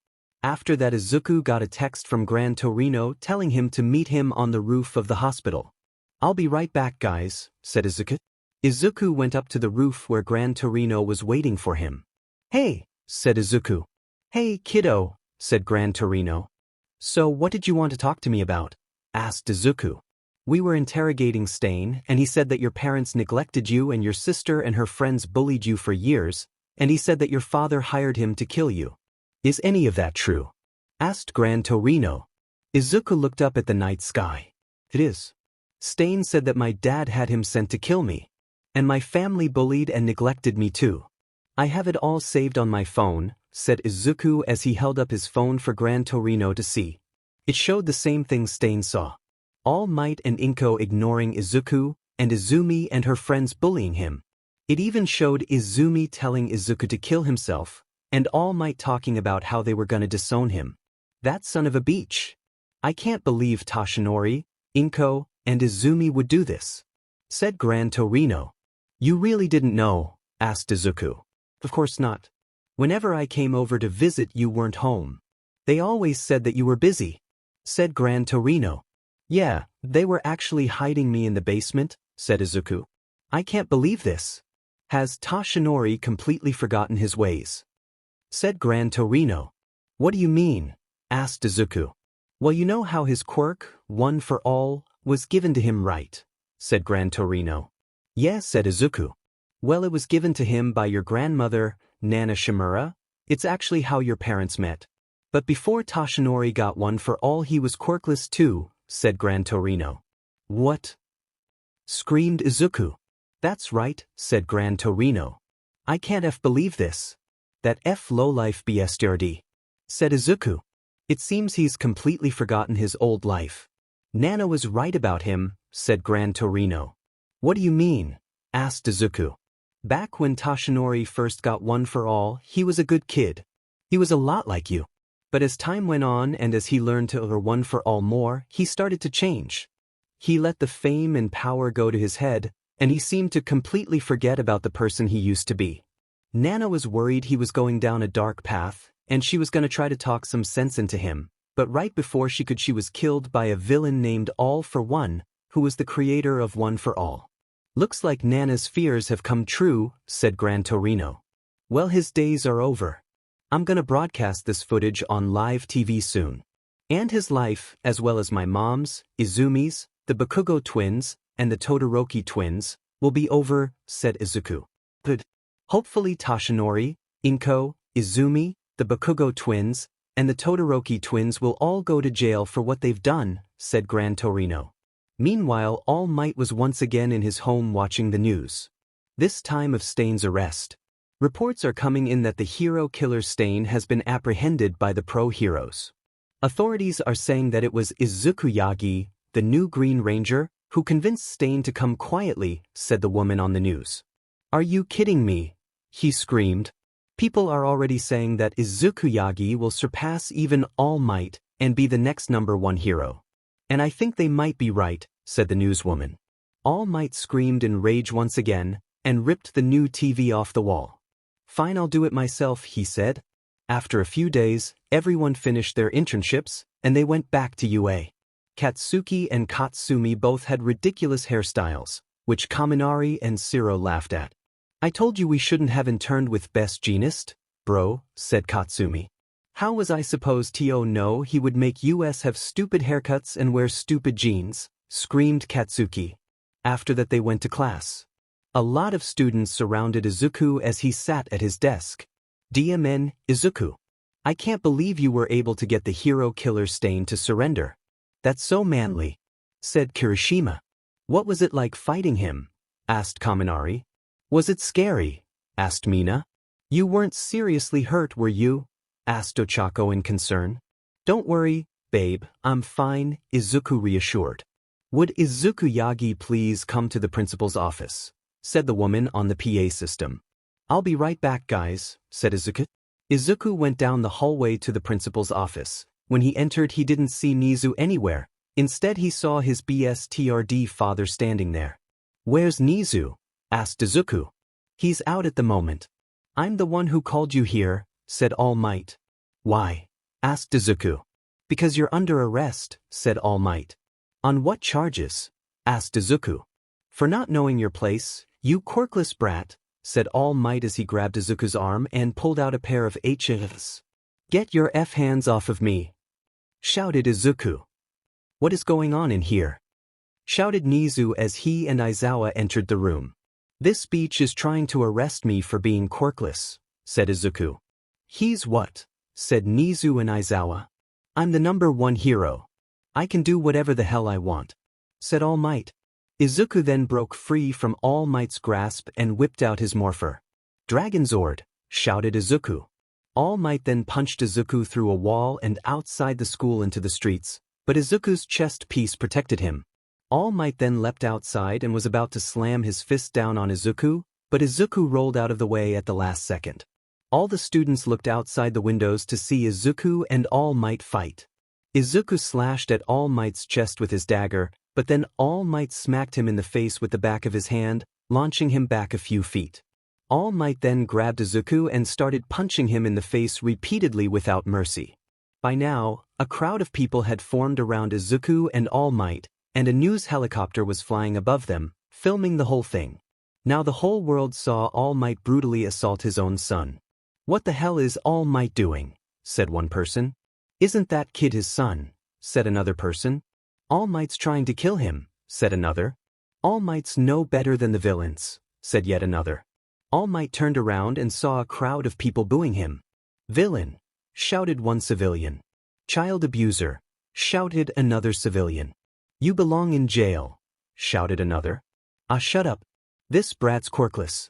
After that, Izuku got a text from Gran Torino telling him to meet him on the roof of the hospital. "I'll be right back, guys," said Izuku. Izuku went up to the roof where Gran Torino was waiting for him. "Hey," said Izuku. "Hey, kiddo," said Gran Torino. "So what did you want to talk to me about?" asked Izuku. "We were interrogating Stain, and he said that your parents neglected you and your sister and her friends bullied you for years, and he said that your father hired him to kill you. Is any of that true?" asked Gran Torino. Izuku looked up at the night sky. "It is. Stain said that my dad had him sent to kill me. And my family bullied and neglected me too. I have it all saved on my phone," said Izuku as he held up his phone for Gran Torino to see. It showed the same thing Stain saw. All Might and Inko ignoring Izuku, and Izumi and her friends bullying him. It even showed Izumi telling Izuku to kill himself, and All Might talking about how they were gonna disown him. That son of a bitch. "I can't believe Toshinori, Inko, and Izumi would do this," said Gran Torino. "You really didn't know?" asked Izuku. "Of course not. Whenever I came over to visit, you weren't home. They always said that you were busy," said Gran Torino. "Yeah, they were actually hiding me in the basement," said Izuku. "I can't believe this. Has Toshinori completely forgotten his ways?" said Gran Torino. "What do you mean?" asked Izuku. "Well, you know how his quirk, One for All, was given to him, right?" said Gran Torino. "Yes," said Izuku. "Well, it was given to him by your grandmother, Nana Shimura. It's actually how your parents met. But before Toshinori got One for All, he was quirkless too," said Gran Torino. "What?" screamed Izuku. "That's right," said Gran Torino. "I can't believe this. That 𝗵𝗃𝗄𝗃𝗵𝗆, said Izuku. "It seems he's completely forgotten his old life." "Nana was right about him," said Gran Torino. "What do you mean?" asked Izuku. "Back when Toshinori first got One for All, he was a good kid. He was a lot like you. But as time went on and as he learned to over One for All more, he started to change. He let the fame and power go to his head, and he seemed to completely forget about the person he used to be. Nana was worried he was going down a dark path, and she was going to try to talk some sense into him, but right before she could, she was killed by a villain named All for One, who was the creator of One for All." "Looks like Nana's fears have come true," said Gran Torino. "Well, his days are over. I'm gonna broadcast this footage on live TV soon. And his life, as well as my mom's, Izumi's, the Bakugo twins, and the Todoroki twins, will be over," said Izuku. "Good. Hopefully Toshinori, Inko, Izumi, the Bakugo twins, and the Todoroki twins will all go to jail for what they've done," said Gran Torino. Meanwhile, All Might was once again in his home watching the news. This time of Stain's arrest. Reports are coming in that the hero killer Stain has been apprehended by the pro-heroes. Authorities are saying that it was Izuku Yagi, the new Green Ranger, who convinced Stain to come quietly, said the woman on the news. "Are you kidding me?" he screamed. "People are already saying that Izuku Yagi will surpass even All Might and be the next #1 hero. And I think they might be right," said the newswoman. All Might screamed in rage once again and ripped the new TV off the wall. Fine, I'll do it myself, he said. After a few days, everyone finished their internships, and they went back to UA. Katsuki and Katsumi both had ridiculous hairstyles, which Kaminari and Siro laughed at. I told you we shouldn't have interned with best jeanist, bro, said Katsumi. How was I supposed to know he would make us have stupid haircuts and wear stupid jeans, screamed Katsuki. After that they went to class. A lot of students surrounded Izuku as he sat at his desk. DMN, Izuku. I can't believe you were able to get the hero killer stain to surrender. That's so manly, said Kirishima. What was it like fighting him? Asked Kaminari. Was it scary? Asked Mina. You weren't seriously hurt, were you? Asked Ochaco in concern. Don't worry, babe, I'm fine, Izuku reassured. Would Izuku-Yagi please come to the principal's office? Said the woman on the PA system. I'll be right back, guys, said Izuku. Izuku went down the hallway to the principal's office. When he entered, he didn't see Nizu anywhere. Instead, he saw his BSTRD father standing there. Where's Nizu? Asked Izuku. He's out at the moment. I'm the one who called you here, said All Might. Why? Asked Izuku. Because you're under arrest, said All Might. On what charges? Asked Izuku. For not knowing your place, you quirkless brat, said All Might as he grabbed Izuku's arm and pulled out a pair of 𝗕𝗗𝗓𝗧𝗔𝗂𝘁𝗵𝗆. Get your hands off of me, shouted Izuku. What is going on in here? Shouted Nizu as he and Aizawa entered the room. This speech is trying to arrest me for being quirkless, said Izuku. He's what? Said Nizu and Aizawa. I'm the #1 hero. I can do whatever the hell I want, said All Might. Izuku then broke free from All Might's grasp and whipped out his morpher. Dragon Zord, shouted Izuku. All Might then punched Izuku through a wall and outside the school into the streets, but Izuku's chest piece protected him. All Might then leapt outside and was about to slam his fist down on Izuku, but Izuku rolled out of the way at the last second. All the students looked outside the windows to see Izuku and All Might fight. Izuku slashed at All Might's chest with his dagger, but then All Might smacked him in the face with the back of his hand, launching him back a few feet. All Might then grabbed Izuku and started punching him in the face repeatedly without mercy. By now, a crowd of people had formed around Izuku and All Might, and a news helicopter was flying above them, filming the whole thing. Now the whole world saw All Might brutally assault his own son. What the hell is All Might doing? Said one person. Isn't that kid his son? Said another person. All Might's trying to kill him, said another. All Might's no better than the villains, said yet another. All Might turned around and saw a crowd of people booing him. Villain, shouted one civilian. Child abuser, shouted another civilian. You belong in jail, shouted another. Ah, shut up. This brat's quirkless.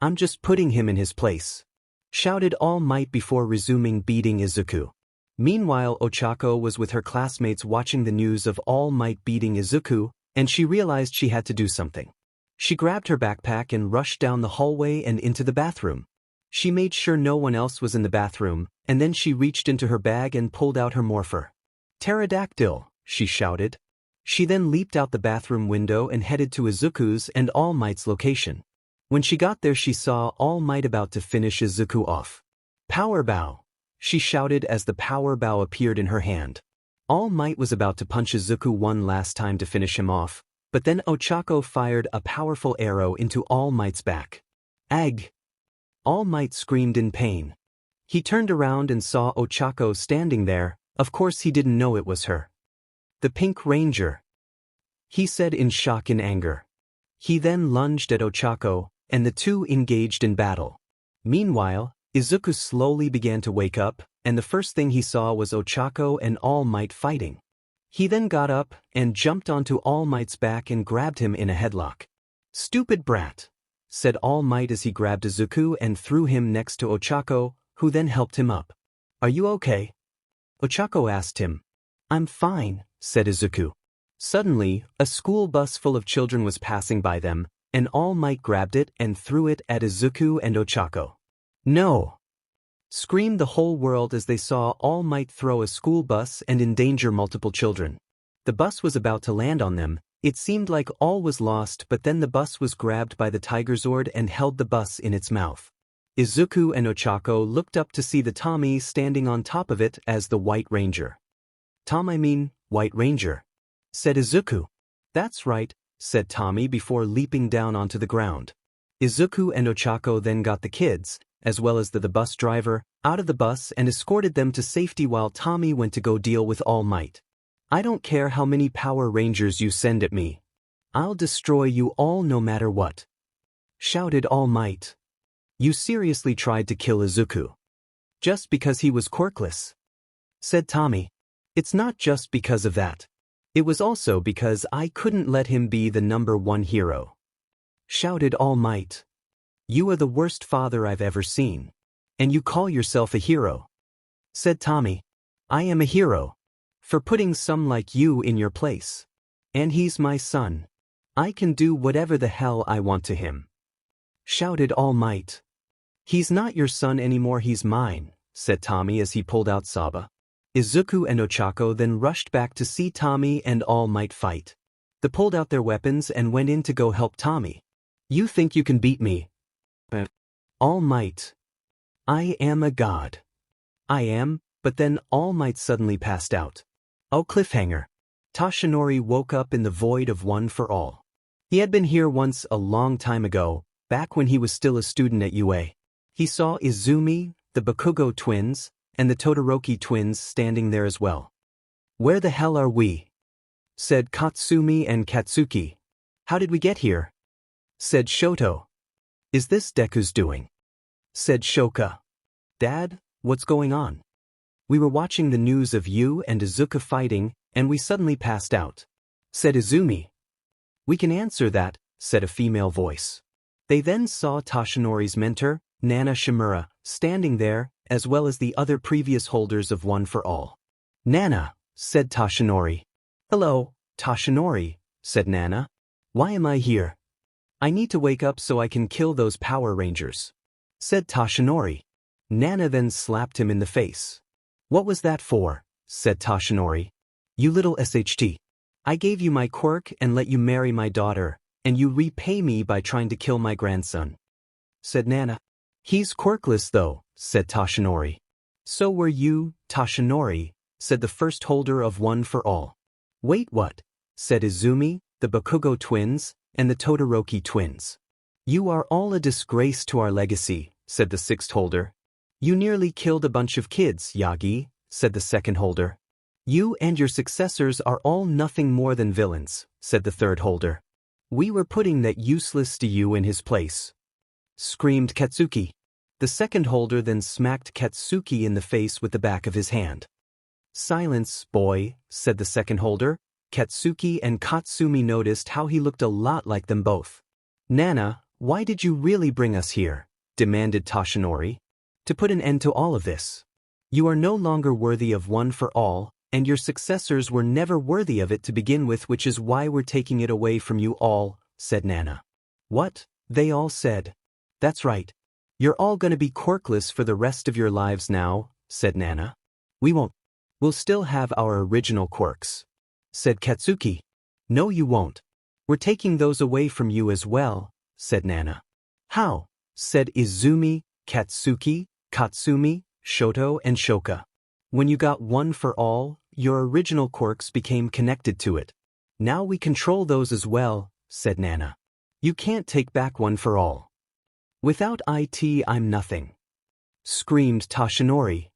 I'm just putting him in his place, shouted All Might before resuming beating Izuku. Meanwhile, Ochaco was with her classmates watching the news of All Might beating Izuku, and she realized she had to do something. She grabbed her backpack and rushed down the hallway and into the bathroom. She made sure no one else was in the bathroom, and then she reached into her bag and pulled out her morpher. Pterodactyl, she shouted. She then leaped out the bathroom window and headed to Izuku's and All Might's location. When she got there, she saw All Might about to finish Izuku off. Power bow, she shouted as the power bow appeared in her hand. All Might was about to punch Izuku one last time to finish him off, but then Ochaco fired a powerful arrow into All Might's back. Ag! All Might screamed in pain. He turned around and saw Ochaco standing there. Of course he didn't know it was her. The Pink Ranger, he said in shock and anger. He then lunged at Ochaco, and the two engaged in battle. Meanwhile, Izuku slowly began to wake up, and the first thing he saw was Ochaco and All Might fighting. He then got up and jumped onto All Might's back and grabbed him in a headlock. Stupid brat, said All Might as he grabbed Izuku and threw him next to Ochaco, who then helped him up. Are you okay? Ochaco asked him. I'm fine, said Izuku. Suddenly, a school bus full of children was passing by them, and All Might grabbed it and threw it at Izuku and Ochaco. No! Screamed the whole world as they saw All Might throw a school bus and endanger multiple children. The bus was about to land on them. It seemed like all was lost, but then the bus was grabbed by the Tiger Zord and held the bus in its mouth. Izuku and Oaco looked up to see the Tommy standing on top of it as the White Ranger. White Ranger, said Izuku. That's right, said Tommy before leaping down onto the ground. Izuku and Oaco then got the kids, as well as the bus driver, out of the bus and escorted them to safety while Tommy went to go deal with All Might. I don't care how many Power Rangers you send at me. I'll destroy you all no matter what, shouted All Might. You seriously tried to kill Izuku just because he was quirkless, said Tommy. It's not just because of that. It was also because I couldn't let him be the #1 hero, shouted All Might. You are the worst father I've ever seen. And you call yourself a hero, said Tommy. I am a hero for putting some like you in your place. And he's my son. I can do whatever the hell I want to him, shouted All Might. He's not your son anymore, he's mine, said Tommy as he pulled out 𝗬𝗵𝗲. Izuku and Oaco then rushed back to see Tommy and All Might fight. They pulled out their weapons and went in to go help Tommy. You think you can beat me? All Might. I am a god. I am, but then All Might suddenly passed out. Oh, cliffhanger. 𝗕𝗫 woke up in the void of One for All. He had been here once a long time ago, back when he was still a student at UA. He saw Izumi, the Bakugo twins, and the Todoroki twins standing there as well. Where the hell are we? Said Katsumi and Katsuki. How did we get here? Said Shoto. Is this Deku's doing? Said Shoka. Dad, what's going on? We were watching the news of you and Izuku fighting, and we suddenly passed out, said Izumi. We can answer that, said a female voice. They then saw 𝗕𝗫's mentor, Nana Shimura, standing there, as well as the other previous holders of One for All. Nana, said 𝗕𝗫. Hello, 𝗕𝗫, said Nana. Why am I here? I need to wake up so I can kill those Power Rangers, said 𝗕𝗫. Nana then slapped him in the face. What was that for? Said 𝗕𝗫. You little 𝗧𝗫𝗃. I gave you my quirk and let you marry my daughter, and you repay me by trying to kill my grandson, said Nana. He's quirkless though, said 𝗕𝗫. So were you, 𝗕𝗫, said the first holder of One for All. Wait, what? Said Izumi, the Bakugo twins, and the Todoroki twins. You are all a disgrace to our legacy, said the sixth holder. You nearly killed a bunch of kids, Yagi, said the second holder. You and your successors are all nothing more than villains, said the third holder. We were putting that useless Deku in his place, screamed Katsuki. The second holder then smacked Katsuki in the face with the back of his hand. Silence, boy, said the second holder. Katsuki and Katsumi noticed how he looked a lot like them both. Nana, why did you really bring us here? Demanded 𝗕𝗫. To put an end to all of this. You are no longer worthy of One for All, and your successors were never worthy of it to begin with, which is why we're taking it away from you all, said Nana. What? They all said. That's right. You're all gonna be quirkless for the rest of your lives now, said Nana. We won't. We'll still have our original quirks, said Katsuki. No, you won't. We're taking those away from you as well, said Nana. How? Said Izumi, Katsuki, Katsumi, Shoto, and Shoka. When you got One for All, your original quirks became connected to it. Now we control those as well, said Nana. You can't take back One for All. Without it, I'm nothing, screamed 𝗕𝗫.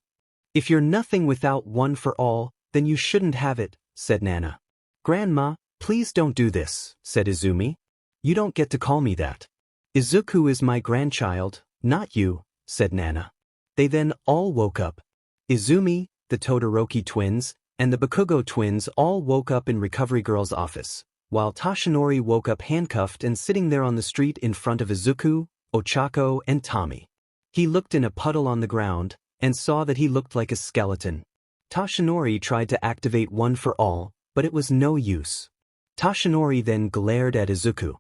If you're nothing without One for All, then you shouldn't have it, said Nana. Grandma, please don't do this, said Izumi. You don't get to call me that. Izuku is my grandchild, not you, said Nana. They then all woke up. Izumi, the Todoroki twins, and the Bakugo twins all woke up in Recovery Girl's office, while 𝗕𝗫 woke up handcuffed and sitting there on the street in front of Izuku, Oaco, and Tommy. He looked in a puddle on the ground, and saw that he looked like a skeleton. 𝗕𝗫 tried to activate One for All, but it was no use. 𝗕𝗫 then glared at Izuku.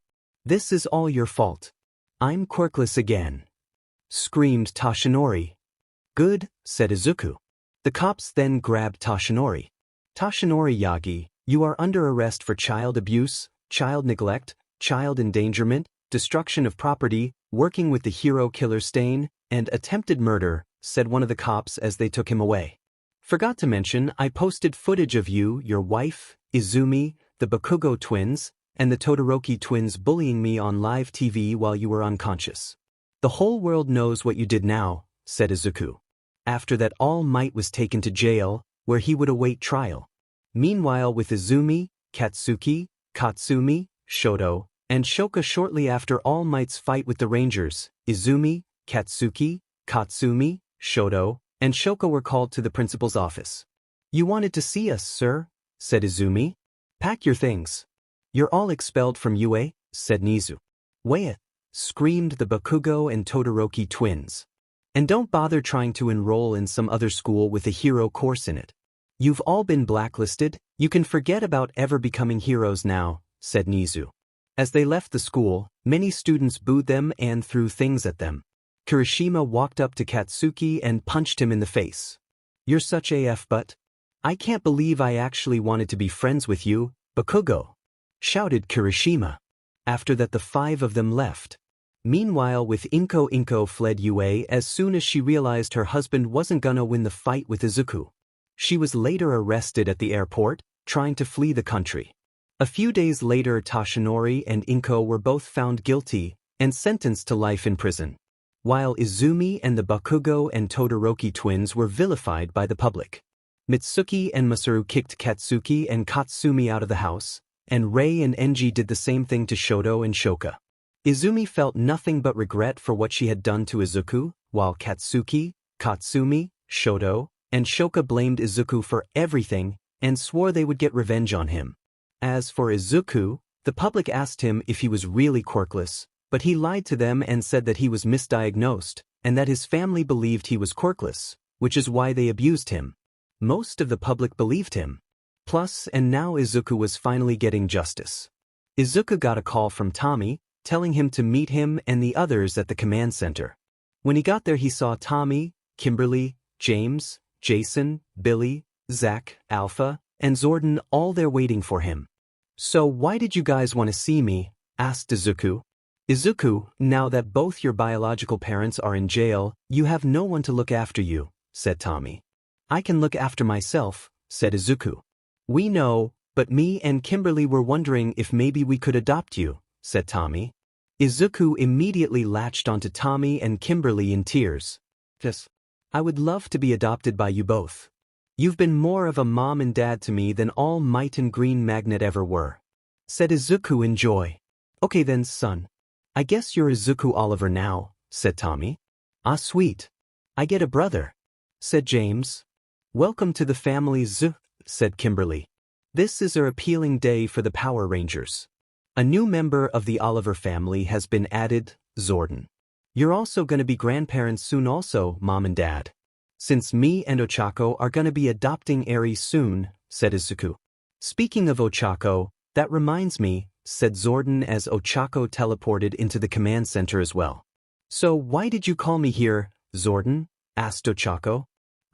This is all your fault. I'm quirkless again, screamed 𝗕𝗫. Good, said Izuku. The cops then grabbed 𝗕𝗫. 𝗕𝗫 Yagi, you are under arrest for child abuse, child neglect, child endangerment, destruction of property, working with the hero killer stain, and attempted murder, said one of the cops as they took him away. Forgot to mention, I posted footage of you, your wife, Izumi, the Bakugo twins, and the Todoroki twins bullying me on live TV while you were unconscious. The whole world knows what you did now, said Izuku. After that, All Might was taken to jail, where he would await trial. Meanwhile, with Izumi, Katsuki, Katsumi, Shoto, and Shoka shortly after All Might's fight with the Rangers, Izumi, Katsuki, Katsumi, Shoto, and Shoka were called to the principal's office. You wanted to see us, sir, said Izumi. Pack your things. You're all expelled from UA, said Nizu. Wait, screamed the Bakugo and Todoroki twins. And don't bother trying to enroll in some other school with a hero course in it. You've all been blacklisted, you can forget about ever becoming heroes now, said Nizu. As they left the school, many students booed them and threw things at them. Kirishima walked up to Katsuki and punched him in the face. You're such a f-butt. I can't believe I actually wanted to be friends with you, Bakugo, shouted Kirishima. After that, the 5 of them left. Meanwhile, with Inko fled UA as soon as she realized her husband wasn't gonna win the fight with Izuku. She was later arrested at the airport, trying to flee the country. A few days later, Toshinori and Inko were both found guilty and sentenced to life in prison, while Izumi and the Bakugo and Todoroki twins were vilified by the public. Mitsuki and Masaru kicked Katsuki and Katsumi out of the house, and Rei and Enji did the same thing to Shoto and Shoka. Izumi felt nothing but regret for what she had done to Izuku, while Katsuki, Katsumi, Shoto, and Shoka blamed Izuku for everything and swore they would get revenge on him. As for Izuku, the public asked him if he was really quirkless, but he lied to them and said that he was misdiagnosed and that his family believed he was quirkless, which is why they abused him. Most of the public believed him. Plus, and now Izuku was finally getting justice. Izuku got a call from Tommy, telling him to meet him and the others at the command center. When he got there, he saw Tommy, Kimberly, James, Jason, Billy, Zach, Alpha, and Zordon all there waiting for him. So why did you guys want to see me? Asked Izuku. Izuku, now that both your biological parents are in jail, you have no one to look after you, said Tommy. I can look after myself, said Izuku. We know, but me and Kimberly were wondering if maybe we could adopt you, said Tommy. Izuku immediately latched onto Tommy and Kimberly in tears. Yes, I would love to be adopted by you both. You've been more of a mom and dad to me than all Might and Green Magnet ever were, said Izuku in joy. Okay then, son. I guess you're Izuku Oliver now, said Tommy. Ah, sweet. I get a brother, said James. Welcome to the family, said Kimberly. This is an appealing day for the Power Rangers. A new member of the Oliver family has been added, Zordon. You're also going to be grandparents soon also, Mom and Dad. Since me and Oaco are going to be adopting Eri soon, said Izuku. Speaking of Oaco, that reminds me, said Zordon as Oaco teleported into the command center as well. So why did you call me here, Zordon? Asked Oaco.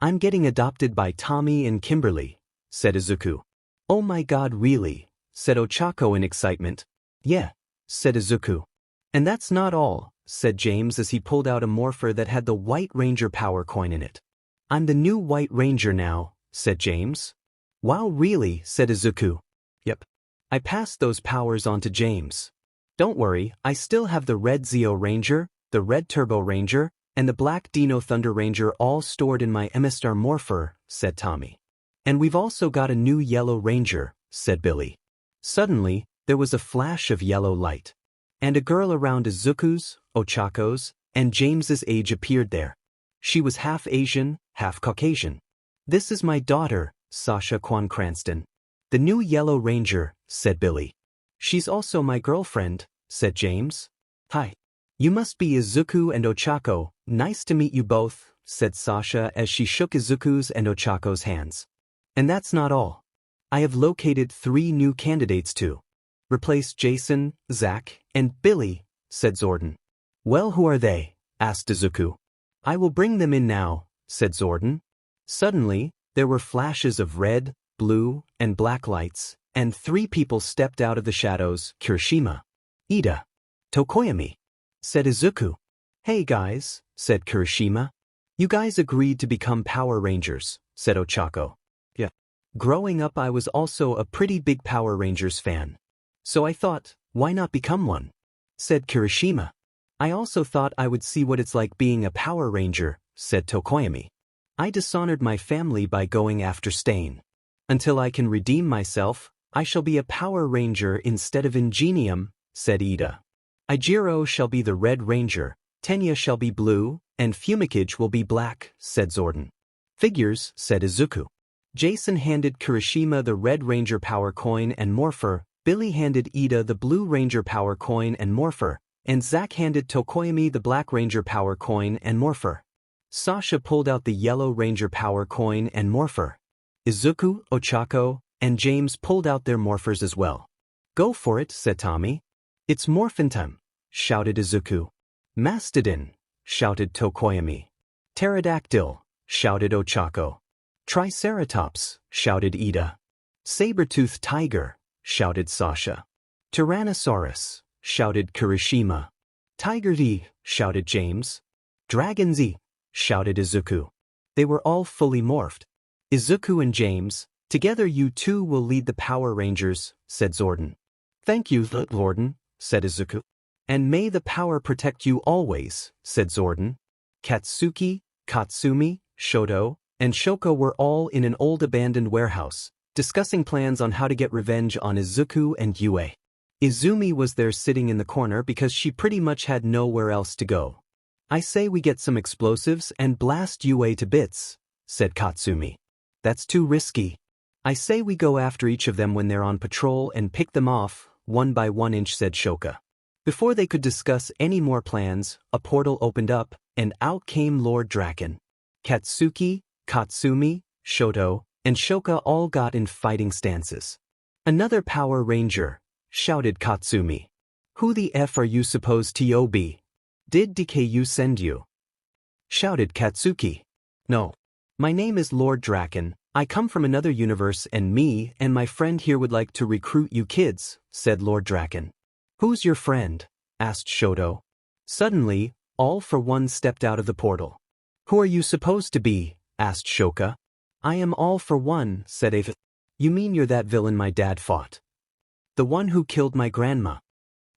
I'm getting adopted by Tommy and Kimberly, said Izuku. Oh my god, really? Said Oaco in excitement. Yeah, said Izuku. And that's not all, said James as he pulled out a morpher that had the White Ranger power coin in it. I'm the new White Ranger now, said James. Wow, really? Said Izuku. Yep. I passed those powers on to James. Don't worry, I still have the Red Zeo Ranger, the Red Turbo Ranger, and the Black Dino Thunder Ranger all stored in my MSR morpher, said Tommy. And we've also got a new Yellow Ranger, said Billy. Suddenly, there was a flash of yellow light. And a girl around Izuku's, Oaco's, and James's age appeared there. She was half Asian, half Caucasian. This is my daughter, Sasha Quan Cranston. The new Yellow Ranger, said Billy. She's also my girlfriend, said James. Hi. You must be Izuku and Oaco. Nice to meet you both, said Sasha as she shook Izuku's and Oaco's hands. And that's not all. I have located 3 new candidates to replace Jason, Zach, and Billy, said Zordon. Well, who are they? Asked Izuku. I will bring them in now, said Zordon. Suddenly, there were flashes of red, blue, and black lights, and 3 people stepped out of the shadows. Kirishima, Ida, Tokoyami, said Izuku. Hey guys, said Kirishima. You guys agreed to become Power Rangers, said Oaco. Yeah. Growing up I was also a pretty big Power Rangers fan. So I thought, why not become one? Said Kirishima. I also thought I would see what it's like being a Power Ranger, said 𝗕𝗁𝗵𝗲. I dishonored my family by going after Stain. Until I can redeem myself, I shall be a Power Ranger instead of 𝗔𝗂𝘁𝗵𝗲, said Ida. Ijiro shall be the Red Ranger, 𝗕𝗫𝗁𝗲 shall be blue, and 𝗵𝗃𝗫𝗁𝗃 will be black, said Zordon. Figures, said Izuku. Jason handed Kirishima the Red Ranger power coin and morpher, Billy handed Ida the Blue Ranger power coin and morpher, and Zack handed 𝗕𝗁𝗵𝗲 the Black Ranger power coin and morpher. Sasha pulled out the Yellow Ranger power coin and morpher. Izuku, Oaco, and James pulled out their morphers as well. Go for it, said Tommy. It's morphin time, shouted Izuku. Mastodon, shouted 𝗕𝗁𝗵𝗲. Pterodactyl, shouted Oaco. Triceratops, shouted Ida. Saber-toothed tiger, shouted Sasha. Tyrannosaurus, shouted Kirishima. Tiger-𝗧, shouted James. Dragon-𝗧, shouted Izuku. They were all fully morphed. Izuku and James, together you two will lead the Power Rangers, said Zordon. Thank you, Zordon, said Izuku. And may the power protect you always, said Zordon. Katsuki, Katsumi, Shoto, and Shoko were all in an old abandoned warehouse, discussing plans on how to get revenge on Izuku and Yue. Izumi was there sitting in the corner because she pretty much had nowhere else to go. I say we get some explosives and blast Yue to bits, said Katsumi. That's too risky. I say we go after each of them when they're on patrol and pick them off, 1 by 1 inch, said Shoka. Before they could discuss any more plans, a portal opened up, and out came Lord Draken. Katsuki, Katsumi, Shoto, and Shoka all got in fighting stances. Another Power Ranger, shouted Katsumi. Who the F are you supposed to be? Did DKU send you? Shouted Katsuki. No. My name is Lord Draken, I come from another universe and me and my friend here would like to recruit you kids, said Lord Draken. Who's your friend? Asked Shoto. Suddenly, All for One stepped out of the portal. Who are you supposed to be? Asked Shoka. I am All for One, said 𝗕𝗲𝗄. You mean you're that villain my dad fought? The one who killed my grandma?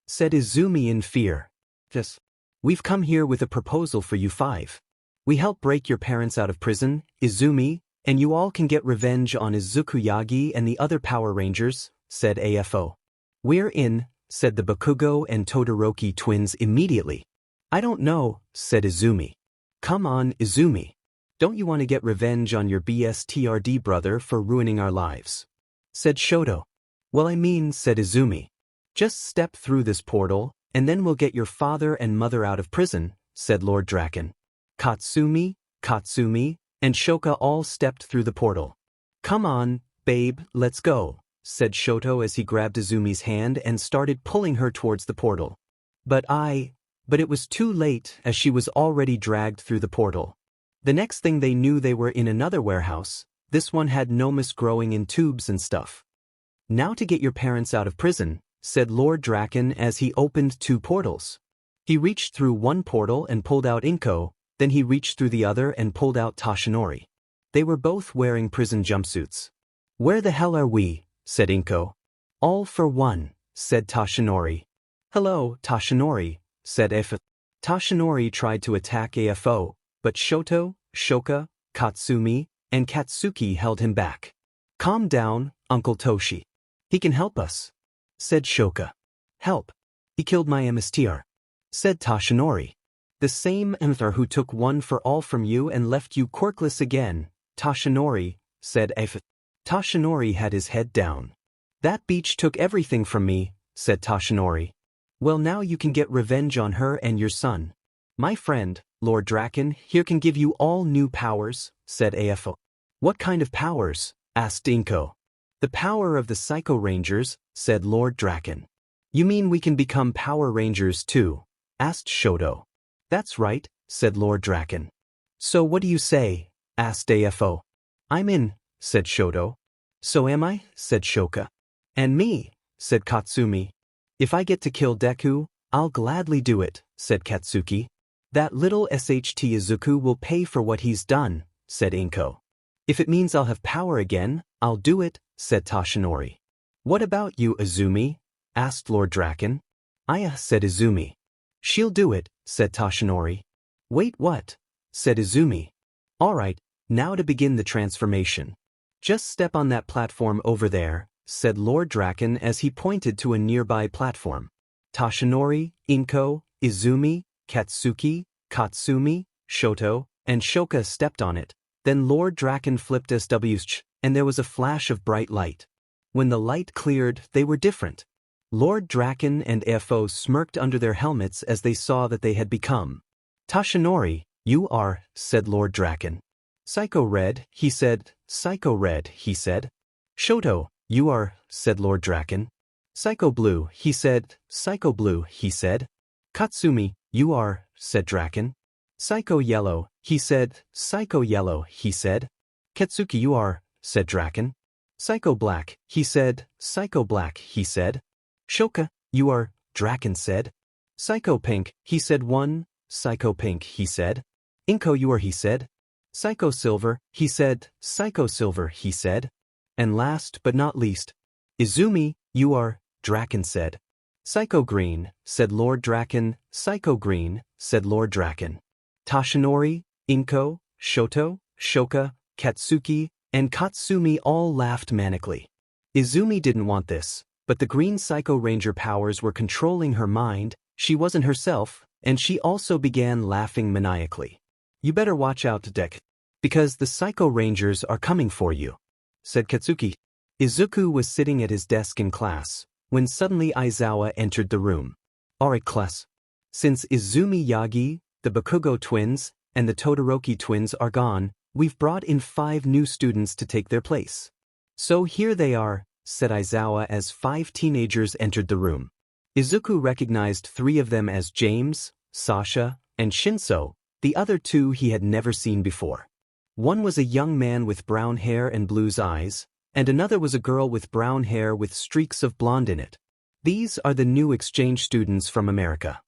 Said Izumi in fear. Yes. We've come here with a proposal for you 5. We help break your parents out of prison, Izumi, and you all can get revenge on Izuku-Yagi and the other Power Rangers, said 𝗕𝗏𝗄. We're in, said the Bakugo and Todoroki twins immediately. I don't know, said Izumi. Come on, Izumi. Don't you want to get revenge on your BSTRD brother for ruining our lives? Said Shoto. Well, I mean, said Izumi. Just step through this portal, and then we'll get your father and mother out of prison, said Lord Draken. Katsumi, and Shoka all stepped through the portal. Come on, babe, let's go, said Shoto as he grabbed Izumi's hand and started pulling her towards the portal. But it was too late as she was already dragged through the portal. The next thing they knew they were in another warehouse. This one had gnomes growing in tubes and stuff. Now to get your parents out of prison, said Lord Draken as he opened 2 portals. He reached through one portal and pulled out Inko, then he reached through the other and pulled out Toshinori. They were both wearing prison jumpsuits. Where the hell are we? Said Inko. All for One, said Toshinori. Hello, Toshinori, said 𝗕𝗏𝗄. Toshinori tried to attack 𝗕𝗏𝗄, but Shoto, Shoka, Katsumi, and Katsuki held him back. Calm down, Uncle Toshi. He can help us, said Shoka. Help? He killed my MSTR, said Toshinori. The same 𝗵𝗃𝗲 who took one for all from you and left you quirkless again, Toshinori, said 𝗕𝗏𝗄. Toshinori had his head down. That beach took everything from me, said Toshinori. Well, now you can get revenge on her and your son. My friend, Lord Draken, here can give you all new powers, said 𝗕𝗏𝗄. What kind of powers? Asked Inko. The power of the Psycho Rangers, said Lord Draken. You mean we can become Power Rangers too? Asked Shoto. That's right, said Lord Draken. So what do you say? Asked 𝗕𝗏𝗄. I'm in, said Shoto. So am I, said Shoka. And me, said Katsumi. If I get to kill Deku, I'll gladly do it, said Katsuki. That little 𝗧𝗂𝗧𝗔𝗂𝘁 Izuku will pay for what he's done, said 𝗵𝗃𝗲. If it means I'll have power again, I'll do it, said Toshinori. What about you, Izumi? Asked Lord Draken. Said Izumi. She'll do it, said Toshinori. Wait, what? Said Izumi. Alright, now to begin the transformation. Just step on that platform over there, said Lord Draken as he pointed to a nearby platform. Toshinori, 𝗵𝗃𝗲, Izumi, Katsuki, Katsumi, Shoto, and Shoka stepped on it. Then Lord Draken flipped 𝗬𝗪𝗧𝗃, and there was a flash of bright light. When the light cleared, they were different. Lord Draken and 𝗬𝗏𝗄 smirked under their helmets as they saw that they had become. Toshinori, you are, said Lord Draken. Psycho Red, he said. Psycho Red, he said. Shoto, you are, said Lord Draken. Psycho Blue, he said. Psycho Blue, he said. Katsumi, you are, said Draken. Psycho Yellow, he said. Psycho Yellow, he said. Katsuki, you are, said Draken. Psycho Black, he said. Psycho Black, he said. Shoka, you are, Draken said. Psycho Pink, he said. One, Psycho Pink, he said. 𝗵𝗃𝗄, you are, he said. Psycho Silver, he said. Psycho Silver, he said. And last but not least, Izumi, you are, Draken said. Psycho Green, said Lord Draken. Psycho Green, said Lord Draken. Toshinori, 𝗵𝗃𝗄, Shoto, Shoka, Katsuki, and Katsumi all laughed manically. Izumi didn't want this, but the green Psycho Ranger powers were controlling her mind, she wasn't herself, and she also began laughing maniacally. You better watch out, Deku, because the Psycho Rangers are coming for you, said Katsuki. Izuku was sitting at his desk in class, when suddenly Aizawa entered the room. Alright class. Since Izumi Yagi, the Bakugo twins, and the Todoroki twins are gone, we've brought in 5 new students to take their place. So here they are, said Aizawa as 5 teenagers entered the room. Izuku recognized 3 of them as James, Sasha, and Shinso, the other 2 he had never seen before. One was a young man with brown hair and blue eyes, and another was a girl with brown hair with streaks of blonde in it. These are the new exchange students from America.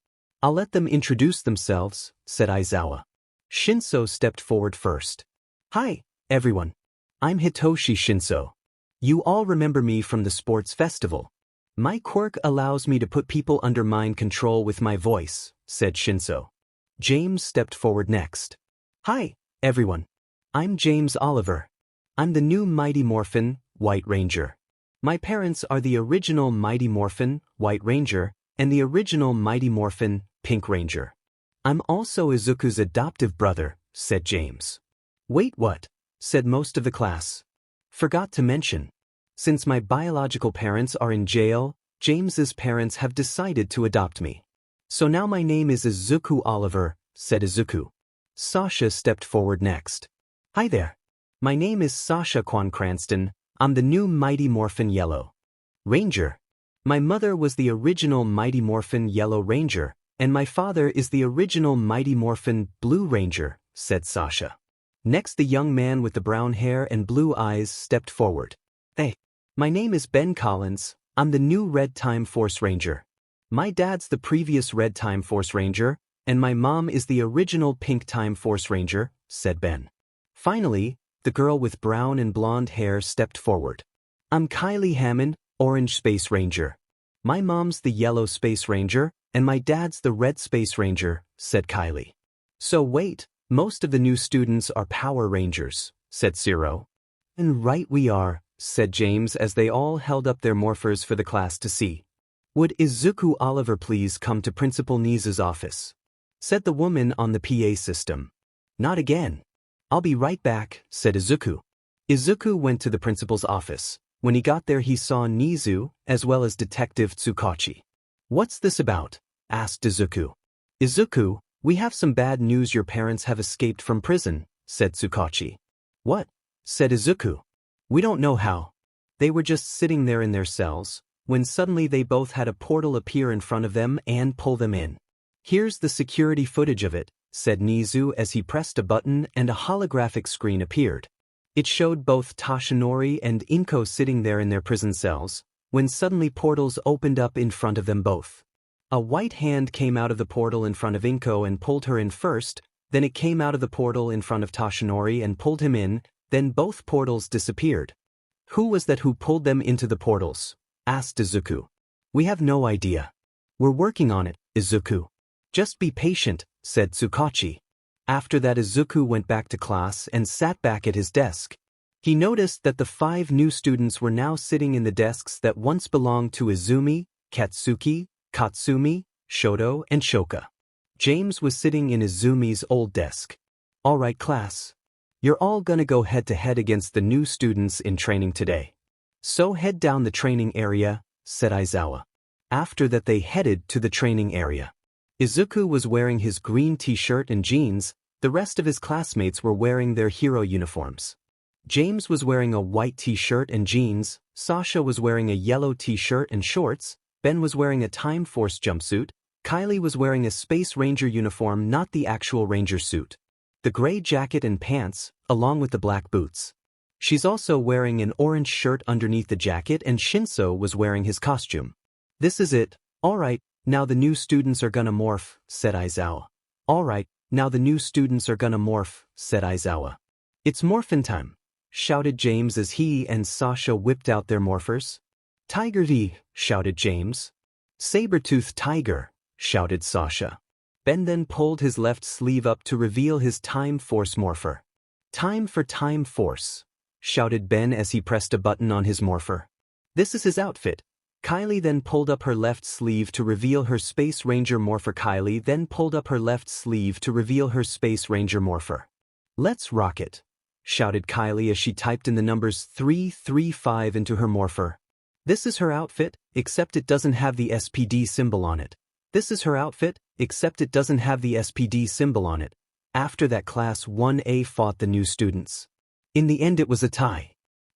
I'll let them introduce themselves, said Aizawa. Shinso stepped forward first. Hi, everyone. I'm Hitoshi Shinso. You all remember me from the sports festival. My quirk allows me to put people under mind control with my voice, said Shinso. James stepped forward next. Hi, everyone. I'm James Oliver. I'm the new Mighty Morphin White Ranger. My parents are the original Mighty Morphin White Ranger and the original Mighty Morphin Pink Ranger. I'm also Izuku's adoptive brother, said James. Wait, what? Said most of the class. Forgot to mention. Since my biological parents are in jail, James's parents have decided to adopt me. So now my name is Izuku Oliver, said Izuku. Sasha stepped forward next. Hi there. My name is Sasha Quan Cranston. I'm the new Mighty Morphin Yellow Ranger. My mother was the original Mighty Morphin Yellow Ranger, and my father is the original Mighty Morphin Blue Ranger, said Sasha. Next, the young man with the brown hair and blue eyes stepped forward. Hey, my name is Ben Collins. I'm the new Red Time Force Ranger. My dad's the previous Red Time Force Ranger, and my mom is the original Pink Time Force Ranger, said Ben. Finally, the girl with brown and blonde hair stepped forward. I'm Kylie Hammond, Orange Space Ranger. My mom's the Yellow Space Ranger, and my dad's the Red Space Ranger, said Kylie. So wait, most of the new students are Power Rangers, said Zero. And right we are, said James as they all held up their morphers for the class to see. Would Izuku Oliver please come to Principal Nizu's office? Said the woman on the PA system. Not again. I'll be right back, said Izuku. Izuku went to the principal's office. When he got there he saw Nizu, as well as Detective 𝗬𝗁𝗁𝗁. What's this about? Asked Izuku. Izuku, we have some bad news. Your parents have escaped from prison, said 𝗬𝗁𝗁𝗁. What? Said Izuku. We don't know how. They were just sitting there in their cells, when suddenly they both had a portal appear in front of them and pull them in. Here's the security footage of it, said Nizu as he pressed a button and a holographic screen appeared. It showed both Toshinori and 𝗵𝗃𝗄 sitting there in their prison cells, when suddenly portals opened up in front of them both. A white hand came out of the portal in front of Inko and pulled her in first, then it came out of the portal in front of Toshinori and pulled him in, then both portals disappeared. Who was that who pulled them into the portals? Asked Izuku. We have no idea. We're working on it, Izuku. Just be patient, said Tsukachi. After that Izuku went back to class and sat back at his desk. He noticed that the 5 new students were now sitting in the desks that once belonged to Izumi, Katsuki, Katsumi, Shoto, and Shoka. James was sitting in Izumi's old desk. Alright class. You're all gonna go head-to-head against the new students in training today. So head down the training area, said Aizawa. After that they headed to the training area. Izuku was wearing his green t-shirt and jeans, the rest of his classmates were wearing their hero uniforms. James was wearing a white t-shirt and jeans, Sasha was wearing a yellow t-shirt and shorts, Ben was wearing a Time Force jumpsuit, Kylie was wearing a Space Ranger uniform, not the actual Ranger suit. The gray jacket and pants, along with the black boots. She's also wearing an orange shirt underneath the jacket and Shinso was wearing his costume. This is it. Alright, now the new students are gonna morph, said Aizawa. Alright, now the new students are gonna morph, said Aizawa. It's morphin' time, shouted James as he and Sasha whipped out their morphers. Tiger V, shouted James. Saber-tooth tiger, shouted Sasha. Ben then pulled his left sleeve up to reveal his Time Force morpher. Time for Time Force, shouted Ben as he pressed a button on his morpher. This is his outfit. Kylie then pulled up her left sleeve to reveal her Space Ranger morpher. Kylie then pulled up her left sleeve to reveal her Space Ranger morpher. Let's rock it, shouted Kylie as she typed in the numbers 335 into her morpher. This is her outfit, except it doesn't have the SPD symbol on it. This is her outfit, except it doesn't have the SPD symbol on it. After that Class 1A fought the new students. In the end it was a tie.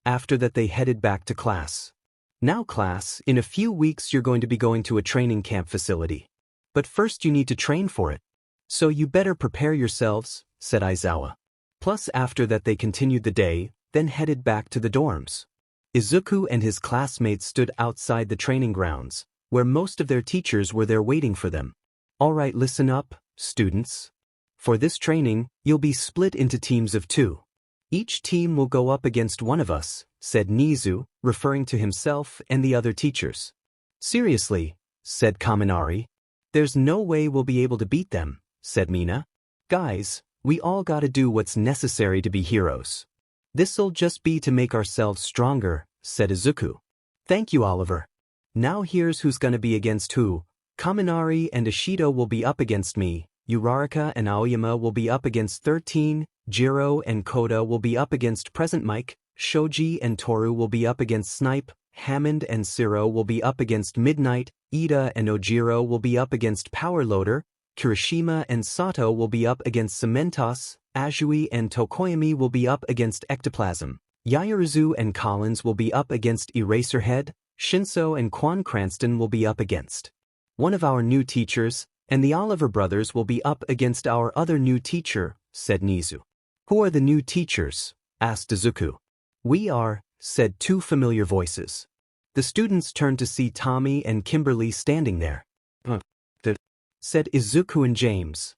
After that they headed back to class. Now class, in a few weeks you're going to be going to a training camp facility. But first you need to train for it. So you better prepare yourselves, said Aizawa. Plus after that they continued the day, then headed back to the dorms. Izuku and his classmates stood outside the training grounds, where most of their teachers were there waiting for them. Alright, listen up, students. For this training, you'll be split into teams of 2. Each team will go up against one of us, said Nizu, referring to himself and the other teachers. Seriously, said Kaminari. There's no way we'll be able to beat them, said Mina. Guys, we all gotta do what's necessary to be heroes. This'll just be to make ourselves stronger, said Izuku. Thank you, Oliver. Now here's who's gonna be against who. Kaminari and Ishido will be up against me, Uraraka and Aoyama will be up against 13, Jiro and Koda will be up against Present Mike, Shoji and Toru will be up against Snipe, Hammond and Siro will be up against Midnight, Ida and Ojiro will be up against Power Loader, Kirishima and Sato will be up against Cementos, Azui and Tokoyami will be up against Ectoplasm, Yaoyorozu and Collins will be up against Eraserhead, Shinso and Quan Cranston will be up against one of our new teachers, and the Oliver brothers will be up against our other new teacher, said Nizu. Who are the new teachers? Asked Izuku. We are, said 2 familiar voices. The students turned to see Tommy and Kimberly standing there. Said Izuku and James.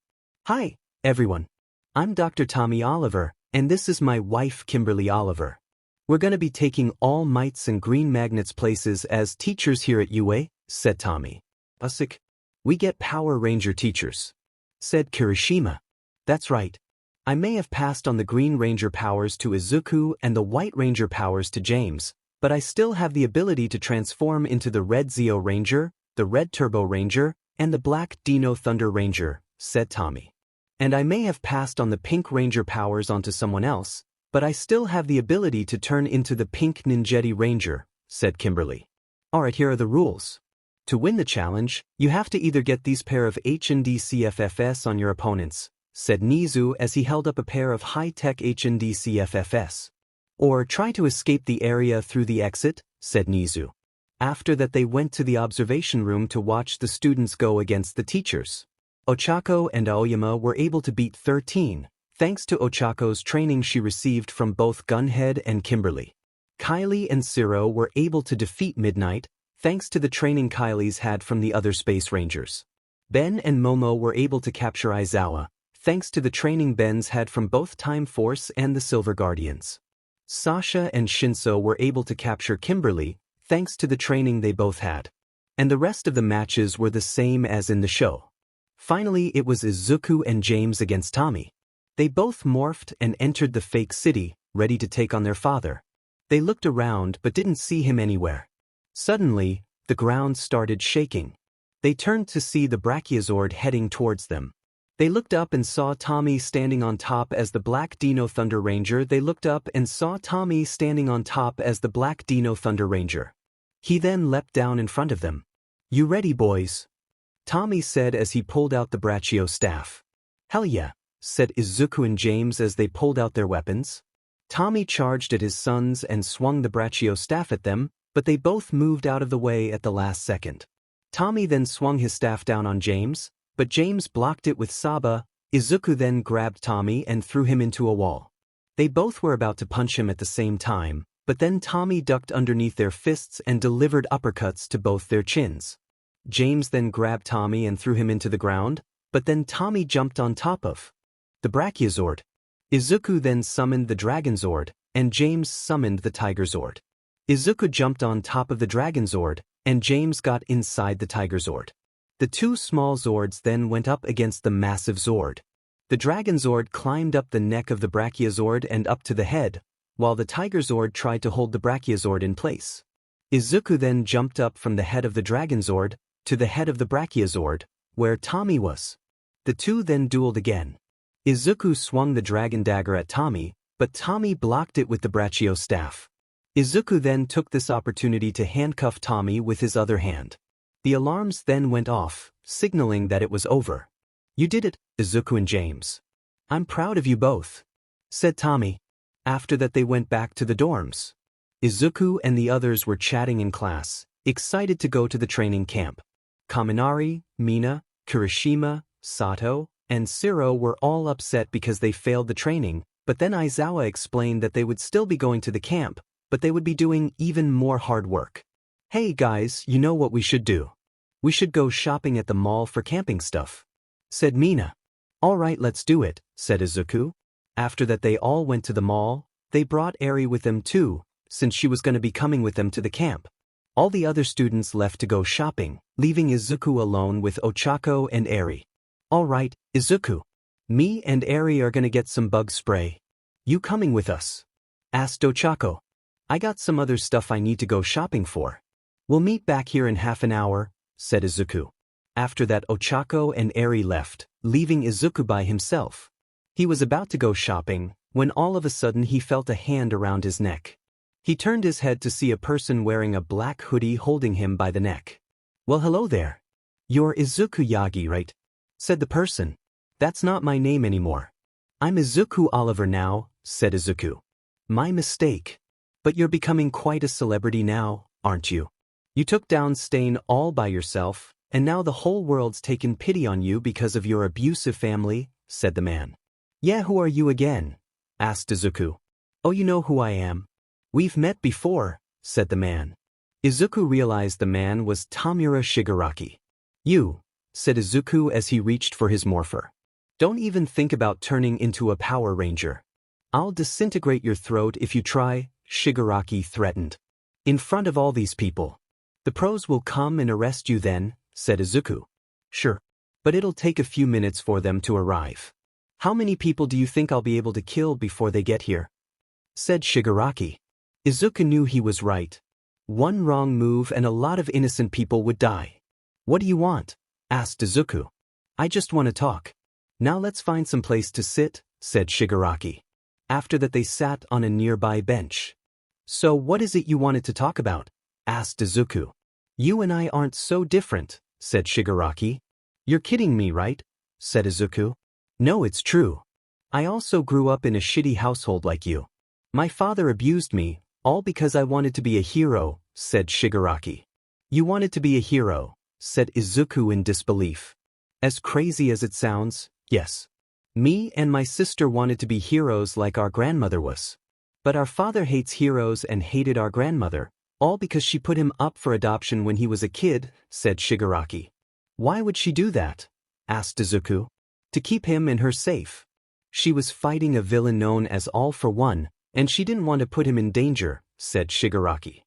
Hi, everyone. I'm Dr. Tommy Oliver, and this is my wife Kimberly Oliver. We're gonna be taking All Mights and Green Magnets places as teachers here at UA, said Tommy. Usik. We get Power Ranger teachers, said Kirishima. That's right. I may have passed on the Green Ranger powers to Izuku and the White Ranger powers to James, but I still have the ability to transform into the Red Zeo Ranger, the Red Turbo Ranger, and the Black Dino Thunder Ranger, said Tommy. And I may have passed on the Pink Ranger powers onto someone else, but I still have the ability to turn into the Pink Ninjetti Ranger, said Kimberly. Alright, here are the rules. To win the challenge, you have to either get these pair of HND-CFFS on your opponents, said Nizu as he held up a pair of high-tech HND-CFFS. Or try to escape the area through the exit, said Nizu. After that they went to the observation room to watch the students go against the teachers. Ochako and Aoyama were able to beat 13, thanks to Ochako's training she received from both Gunhead and Kimberly. Kylie and Siro were able to defeat Midnight, thanks to the training 𝗘𝗁𝗲 had from the other Space Rangers. Ben and Momo were able to capture 𝗧𝗏𝗲, thanks to the training Ben's had from both Time Force and the Silver Guardians. Sasha and Shinso were able to capture Kimberly, thanks to the training they both had. And the rest of the matches were the same as in the show. Finally, it was Izuku and James against Tommy. They both morphed and entered the fake city, ready to take on their father. They looked around but didn't see him anywhere. Suddenly, the ground started shaking. They turned to see the Brachiosaurd heading towards them. They looked up and saw Tommy standing on top as the Black Dino Thunder Ranger. They looked up and saw Tommy standing on top as the Black Dino Thunder Ranger. He then leapt down in front of them. "You ready, boys?" Tommy said as he pulled out the Brachio staff. "Hell yeah," said Izuku and James as they pulled out their weapons. Tommy charged at his sons and swung the Brachio staff at them, but they both moved out of the way at the last second. Tommy then swung his staff down on James, but James blocked it with Saba. Izuku then grabbed Tommy and threw him into a wall. They both were about to punch him at the same time, but then Tommy ducked underneath their fists and delivered uppercuts to both their chins. James then grabbed Tommy and threw him into the ground, but then Tommy jumped on top of the Brachiosaurd. Izuku then summoned the Dragonzord, and James summoned the Tigerzord. Izuku jumped on top of the Dragonzord, and James got inside the Tigerzord. The two small Zords then went up against the massive Zord. The Dragonzord climbed up the neck of the Brachiosaurd and up to the head, while the Tigerzord tried to hold the Brachiosaurd in place. Izuku then jumped up from the head of the Dragonzord to the head of the Brachiosaurd, where Tommy was. The two then dueled again. Izuku swung the Dragon Dagger at Tommy, but Tommy blocked it with the Brachio staff. Izuku then took this opportunity to handcuff Tommy with his other hand. The alarms then went off, signaling that it was over. "You did it, Izuku and James. I'm proud of you both," said Tommy. After that they went back to the dorms. Izuku and the others were chatting in class, excited to go to the training camp. Kaminari, Mina, Kirishima, Sato, and Siro were all upset because they failed the training, but then Aizawa explained that they would still be going to the camp, but they would be doing even more hard work. "Hey guys, you know what we should do? We should go shopping at the mall for camping stuff," said Mina. "Alright, let's do it," said Izuku. After that they all went to the mall. They brought Eri with them too, since she was going to be coming with them to the camp. All the other students left to go shopping, leaving Izuku alone with Ochako and Eri. "Alright, Izuku. Me and Eri are going to get some bug spray. You coming with us?" asked Ochako. "I got some other stuff I need to go shopping for. We'll meet back here in half an hour," said Izuku. After that Ochako and Eri left, leaving Izuku by himself. He was about to go shopping, when all of a sudden he felt a hand around his neck. He turned his head to see a person wearing a black hoodie holding him by the neck. "Well, hello there. You're Izuku Yagi, right?" said the person. "That's not my name anymore. I'm Izuku Oliver now," said Izuku. "My mistake. But you're becoming quite a celebrity now, aren't you? You took down Stain all by yourself, and now the whole world's taken pity on you because of your abusive family," said the man. "Yeah, who are you again?" asked Izuku. "Oh, you know who I am. We've met before," said the man. Izuku realized the man was Tamura Shigaraki. "You," said Izuku as he reached for his morpher. "Don't even think about turning into a Power Ranger. I'll disintegrate your throat if you try," Shigaraki threatened. "In front of all these people. The pros will come and arrest you then," said Izuku. "Sure. But it'll take a few minutes for them to arrive. How many people do you think I'll be able to kill before they get here?" said Shigaraki. Izuku knew he was right. One wrong move and a lot of innocent people would die. "What do you want?" asked Izuku. "I just want to talk." "Now let's find some place to sit," said Shigaraki. After that they sat on a nearby bench. "So what is it you wanted to talk about?" asked Izuku. "You and I aren't so different," said Shigaraki. "You're kidding me, right?" said Izuku. "No, it's true. I also grew up in a shitty household like you. My father abused me, all because I wanted to be a hero," said Shigaraki. "You wanted to be a hero," said Izuku in disbelief. "As crazy as it sounds, yes. Me and my sister wanted to be heroes like our grandmother was. But our father hates heroes and hated our grandmother, All because she put him up for adoption when he was a kid, said Shigaraki. Why would she do that? Asked Izuku. To keep him and her safe. She was fighting a villain known as All-for-One, and she didn't want to put him in danger, said Shigaraki.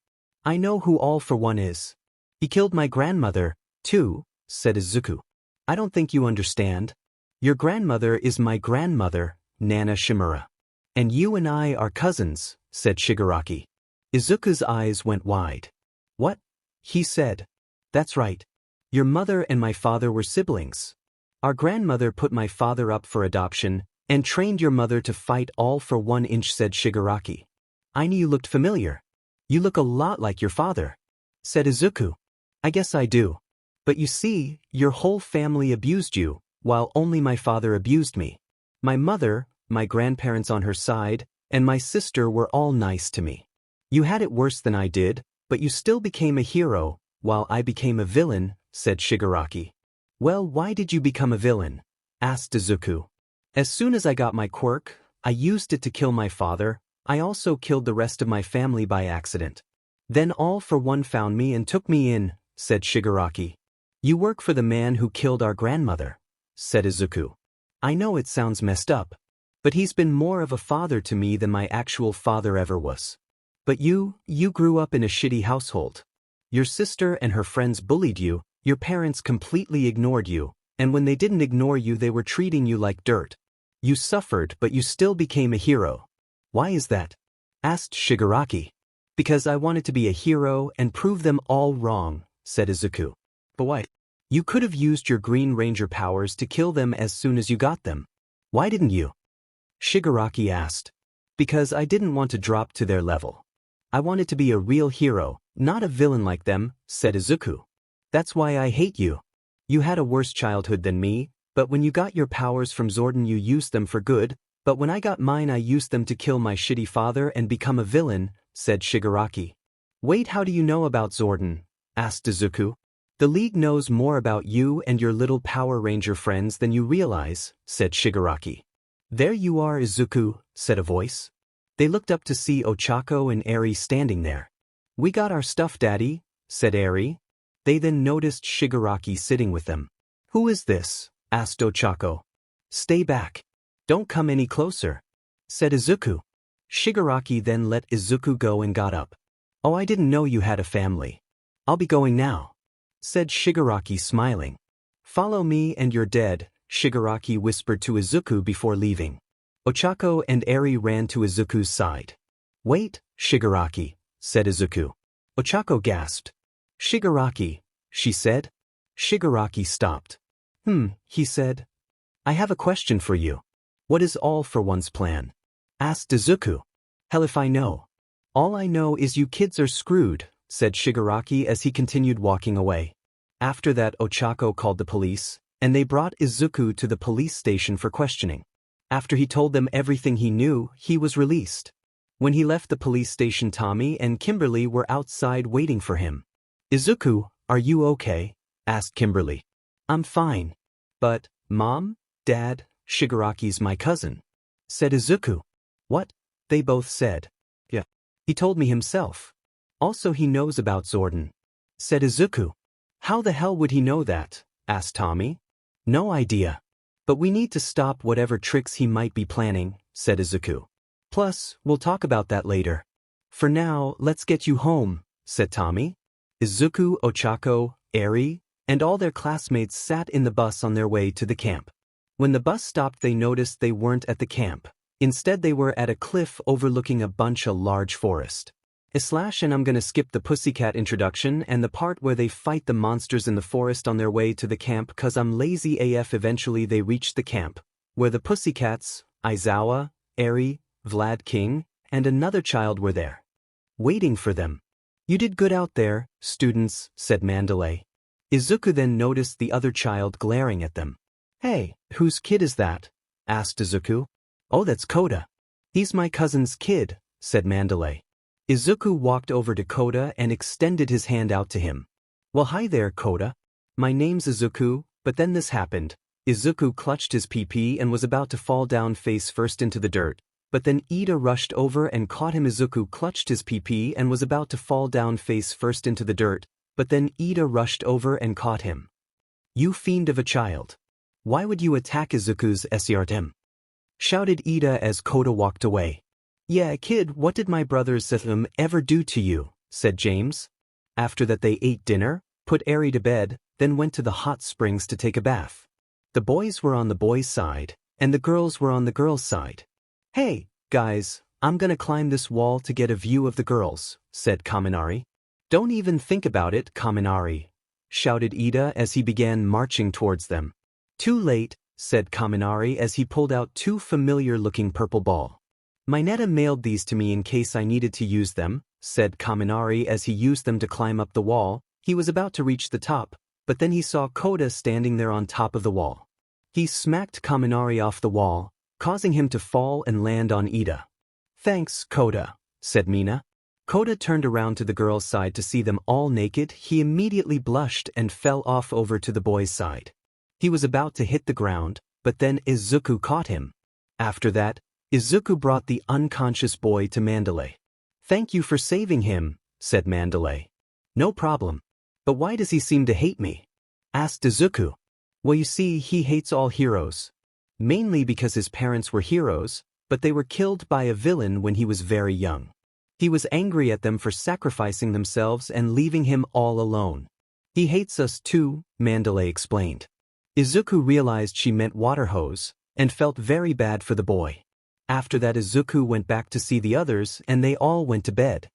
I know who All-for-One is. He killed my grandmother, too, said Izuku. I don't think you understand. Your grandmother is my grandmother, Nana Shimura. And you and I are cousins, said Shigaraki. Izuku's eyes went wide. What? He said. That's right. Your mother and my father were siblings. Our grandmother put my father up for adoption and trained your mother to fight All-for-One, said Shigaraki. I knew you looked familiar. You look a lot like your father, said Izuku. I guess I do. But you see, your whole family abused you, while only my father abused me. My mother, my grandparents on her side, and my sister were all nice to me. You had it worse than I did, but you still became a hero, while I became a villain, said Shigaraki. Well, why did you become a villain? Asked Izuku. As soon as I got my quirk, I used it to kill my father. I also killed the rest of my family by accident. Then All-for-One found me and took me in, said Shigaraki. You work for the man who killed our grandmother, said Izuku. I know it sounds messed up, but he's been more of a father to me than my actual father ever was. But you grew up in a shitty household. Your sister and her friends bullied you, your parents completely ignored you, and when they didn't ignore you they were treating you like dirt. You suffered, but you still became a hero. Why is that? Asked Shigaraki. Because I wanted to be a hero and prove them all wrong, said Izuku. But why? You could have used your Green Ranger powers to kill them as soon as you got them. Why didn't you? Shigaraki asked. Because I didn't want to drop to their level. I wanted to be a real hero, not a villain like them, said Izuku. That's why I hate you. You had a worse childhood than me, but when you got your powers from Zordon you used them for good, but when I got mine I used them to kill my shitty father and become a villain, said Shigaraki. Wait, how do you know about Zordon? Asked Izuku. The League knows more about you and your little Power Ranger friends than you realize, said Shigaraki. There you are, Izuku, said a voice. They looked up to see Ochako and Eri standing there. We got our stuff, Daddy, said Eri. They then noticed Shigaraki sitting with them. Who is this? Asked Ochako. Stay back. Don't come any closer, said Izuku. Shigaraki then let Izuku go and got up. Oh, I didn't know you had a family. I'll be going now, said Shigaraki smiling. Follow me and you're dead, Shigaraki whispered to Izuku before leaving. Ochako and Eri ran to Izuku's side. Wait, Shigaraki, said Izuku. Ochako gasped. Shigaraki, she said. Shigaraki stopped. He said. I have a question for you. What is All-for-One's plan? Asked Izuku. Hell if I know. All I know is you kids are screwed, said Shigaraki as he continued walking away. After that Ochako called the police, and they brought Izuku to the police station for questioning. After he told them everything he knew, he was released. When he left the police station, Tommy and Kimberly were outside waiting for him. Izuku, are you okay? Asked Kimberly. I'm fine. But, Mom, Dad, Shigaraki's my cousin, said Izuku. What? They both said. Yeah. He told me himself. Also he knows about Zordon, said Izuku. How the hell would he know that? Asked Tommy. No idea. But we need to stop whatever tricks he might be planning, said Izuku. Plus, we'll talk about that later. For now, let's get you home, said Tommy. Izuku, Ochako, Eri, and all their classmates sat in the bus on their way to the camp. When the bus stopped they noticed they weren't at the camp. Instead they were at a cliff overlooking a large forest. And I'm gonna skip the Pussycat introduction and the part where they fight the monsters in the forest on their way to the camp cause I'm lazy AF. Eventually they reached the camp, where the Pussycats, Aizawa, Eri, Vlad King, and another child were there. Waiting for them. You did good out there, students, said Mandalay. Izuku then noticed the other child glaring at them. Hey, whose kid is that? Asked Izuku. Oh, that's Koda. He's my cousin's kid, said Mandalay. Izuku walked over to Koda and extended his hand out to him. Well, hi there, Koda. My name's Izuku, but then this happened. Izuku clutched his PP and was about to fall down face first into the dirt. but then Ida rushed over and caught him. Izuku clutched his pp and was about to fall down face first into the dirt, but then Ida rushed over and caught him. "You fiend of a child. Why would you attack Izuku's 𝗧𝗏𝗏?" shouted Ida as Koda walked away. "Yeah, kid, what did my brother 𝗧𝗏𝗏 ever do to you?" said James. After that they ate dinner, put Eri to bed, then went to the hot springs to take a bath. The boys were on the boys' side, and the girls were on the girls' side. "Hey, guys, I'm gonna climb this wall to get a view of the girls," said Kaminari. "Don't even think about it, Kaminari," shouted Ida as he began marching towards them. "Too late," said Kaminari as he pulled out two familiar-looking purple balls. "Mineta mailed these to me in case I needed to use them," said Kaminari as he used them to climb up the wall. He was about to reach the top, but then he saw Koda standing there on top of the wall. He smacked Kaminari off the wall, causing him to fall and land on Ida. "Thanks, Koda," said Mina. Koda turned around to the girls' side to see them all naked. He immediately blushed and fell off over to the boys' side. He was about to hit the ground, but then Izuku caught him. After that, Izuku brought the unconscious boy to Mandalay. "Thank you for saving him," said Mandalay. "No problem. But why does he seem to hate me?" asked Izuku. "Well, you see, he hates all heroes. Mainly because his parents were heroes, but they were killed by a villain when he was very young. He was angry at them for sacrificing themselves and leaving him all alone. He hates us too," Mandalay explained. Izuku realized she meant water hose, and felt very bad for the boy. After that Izuku went back to see the others and they all went to bed.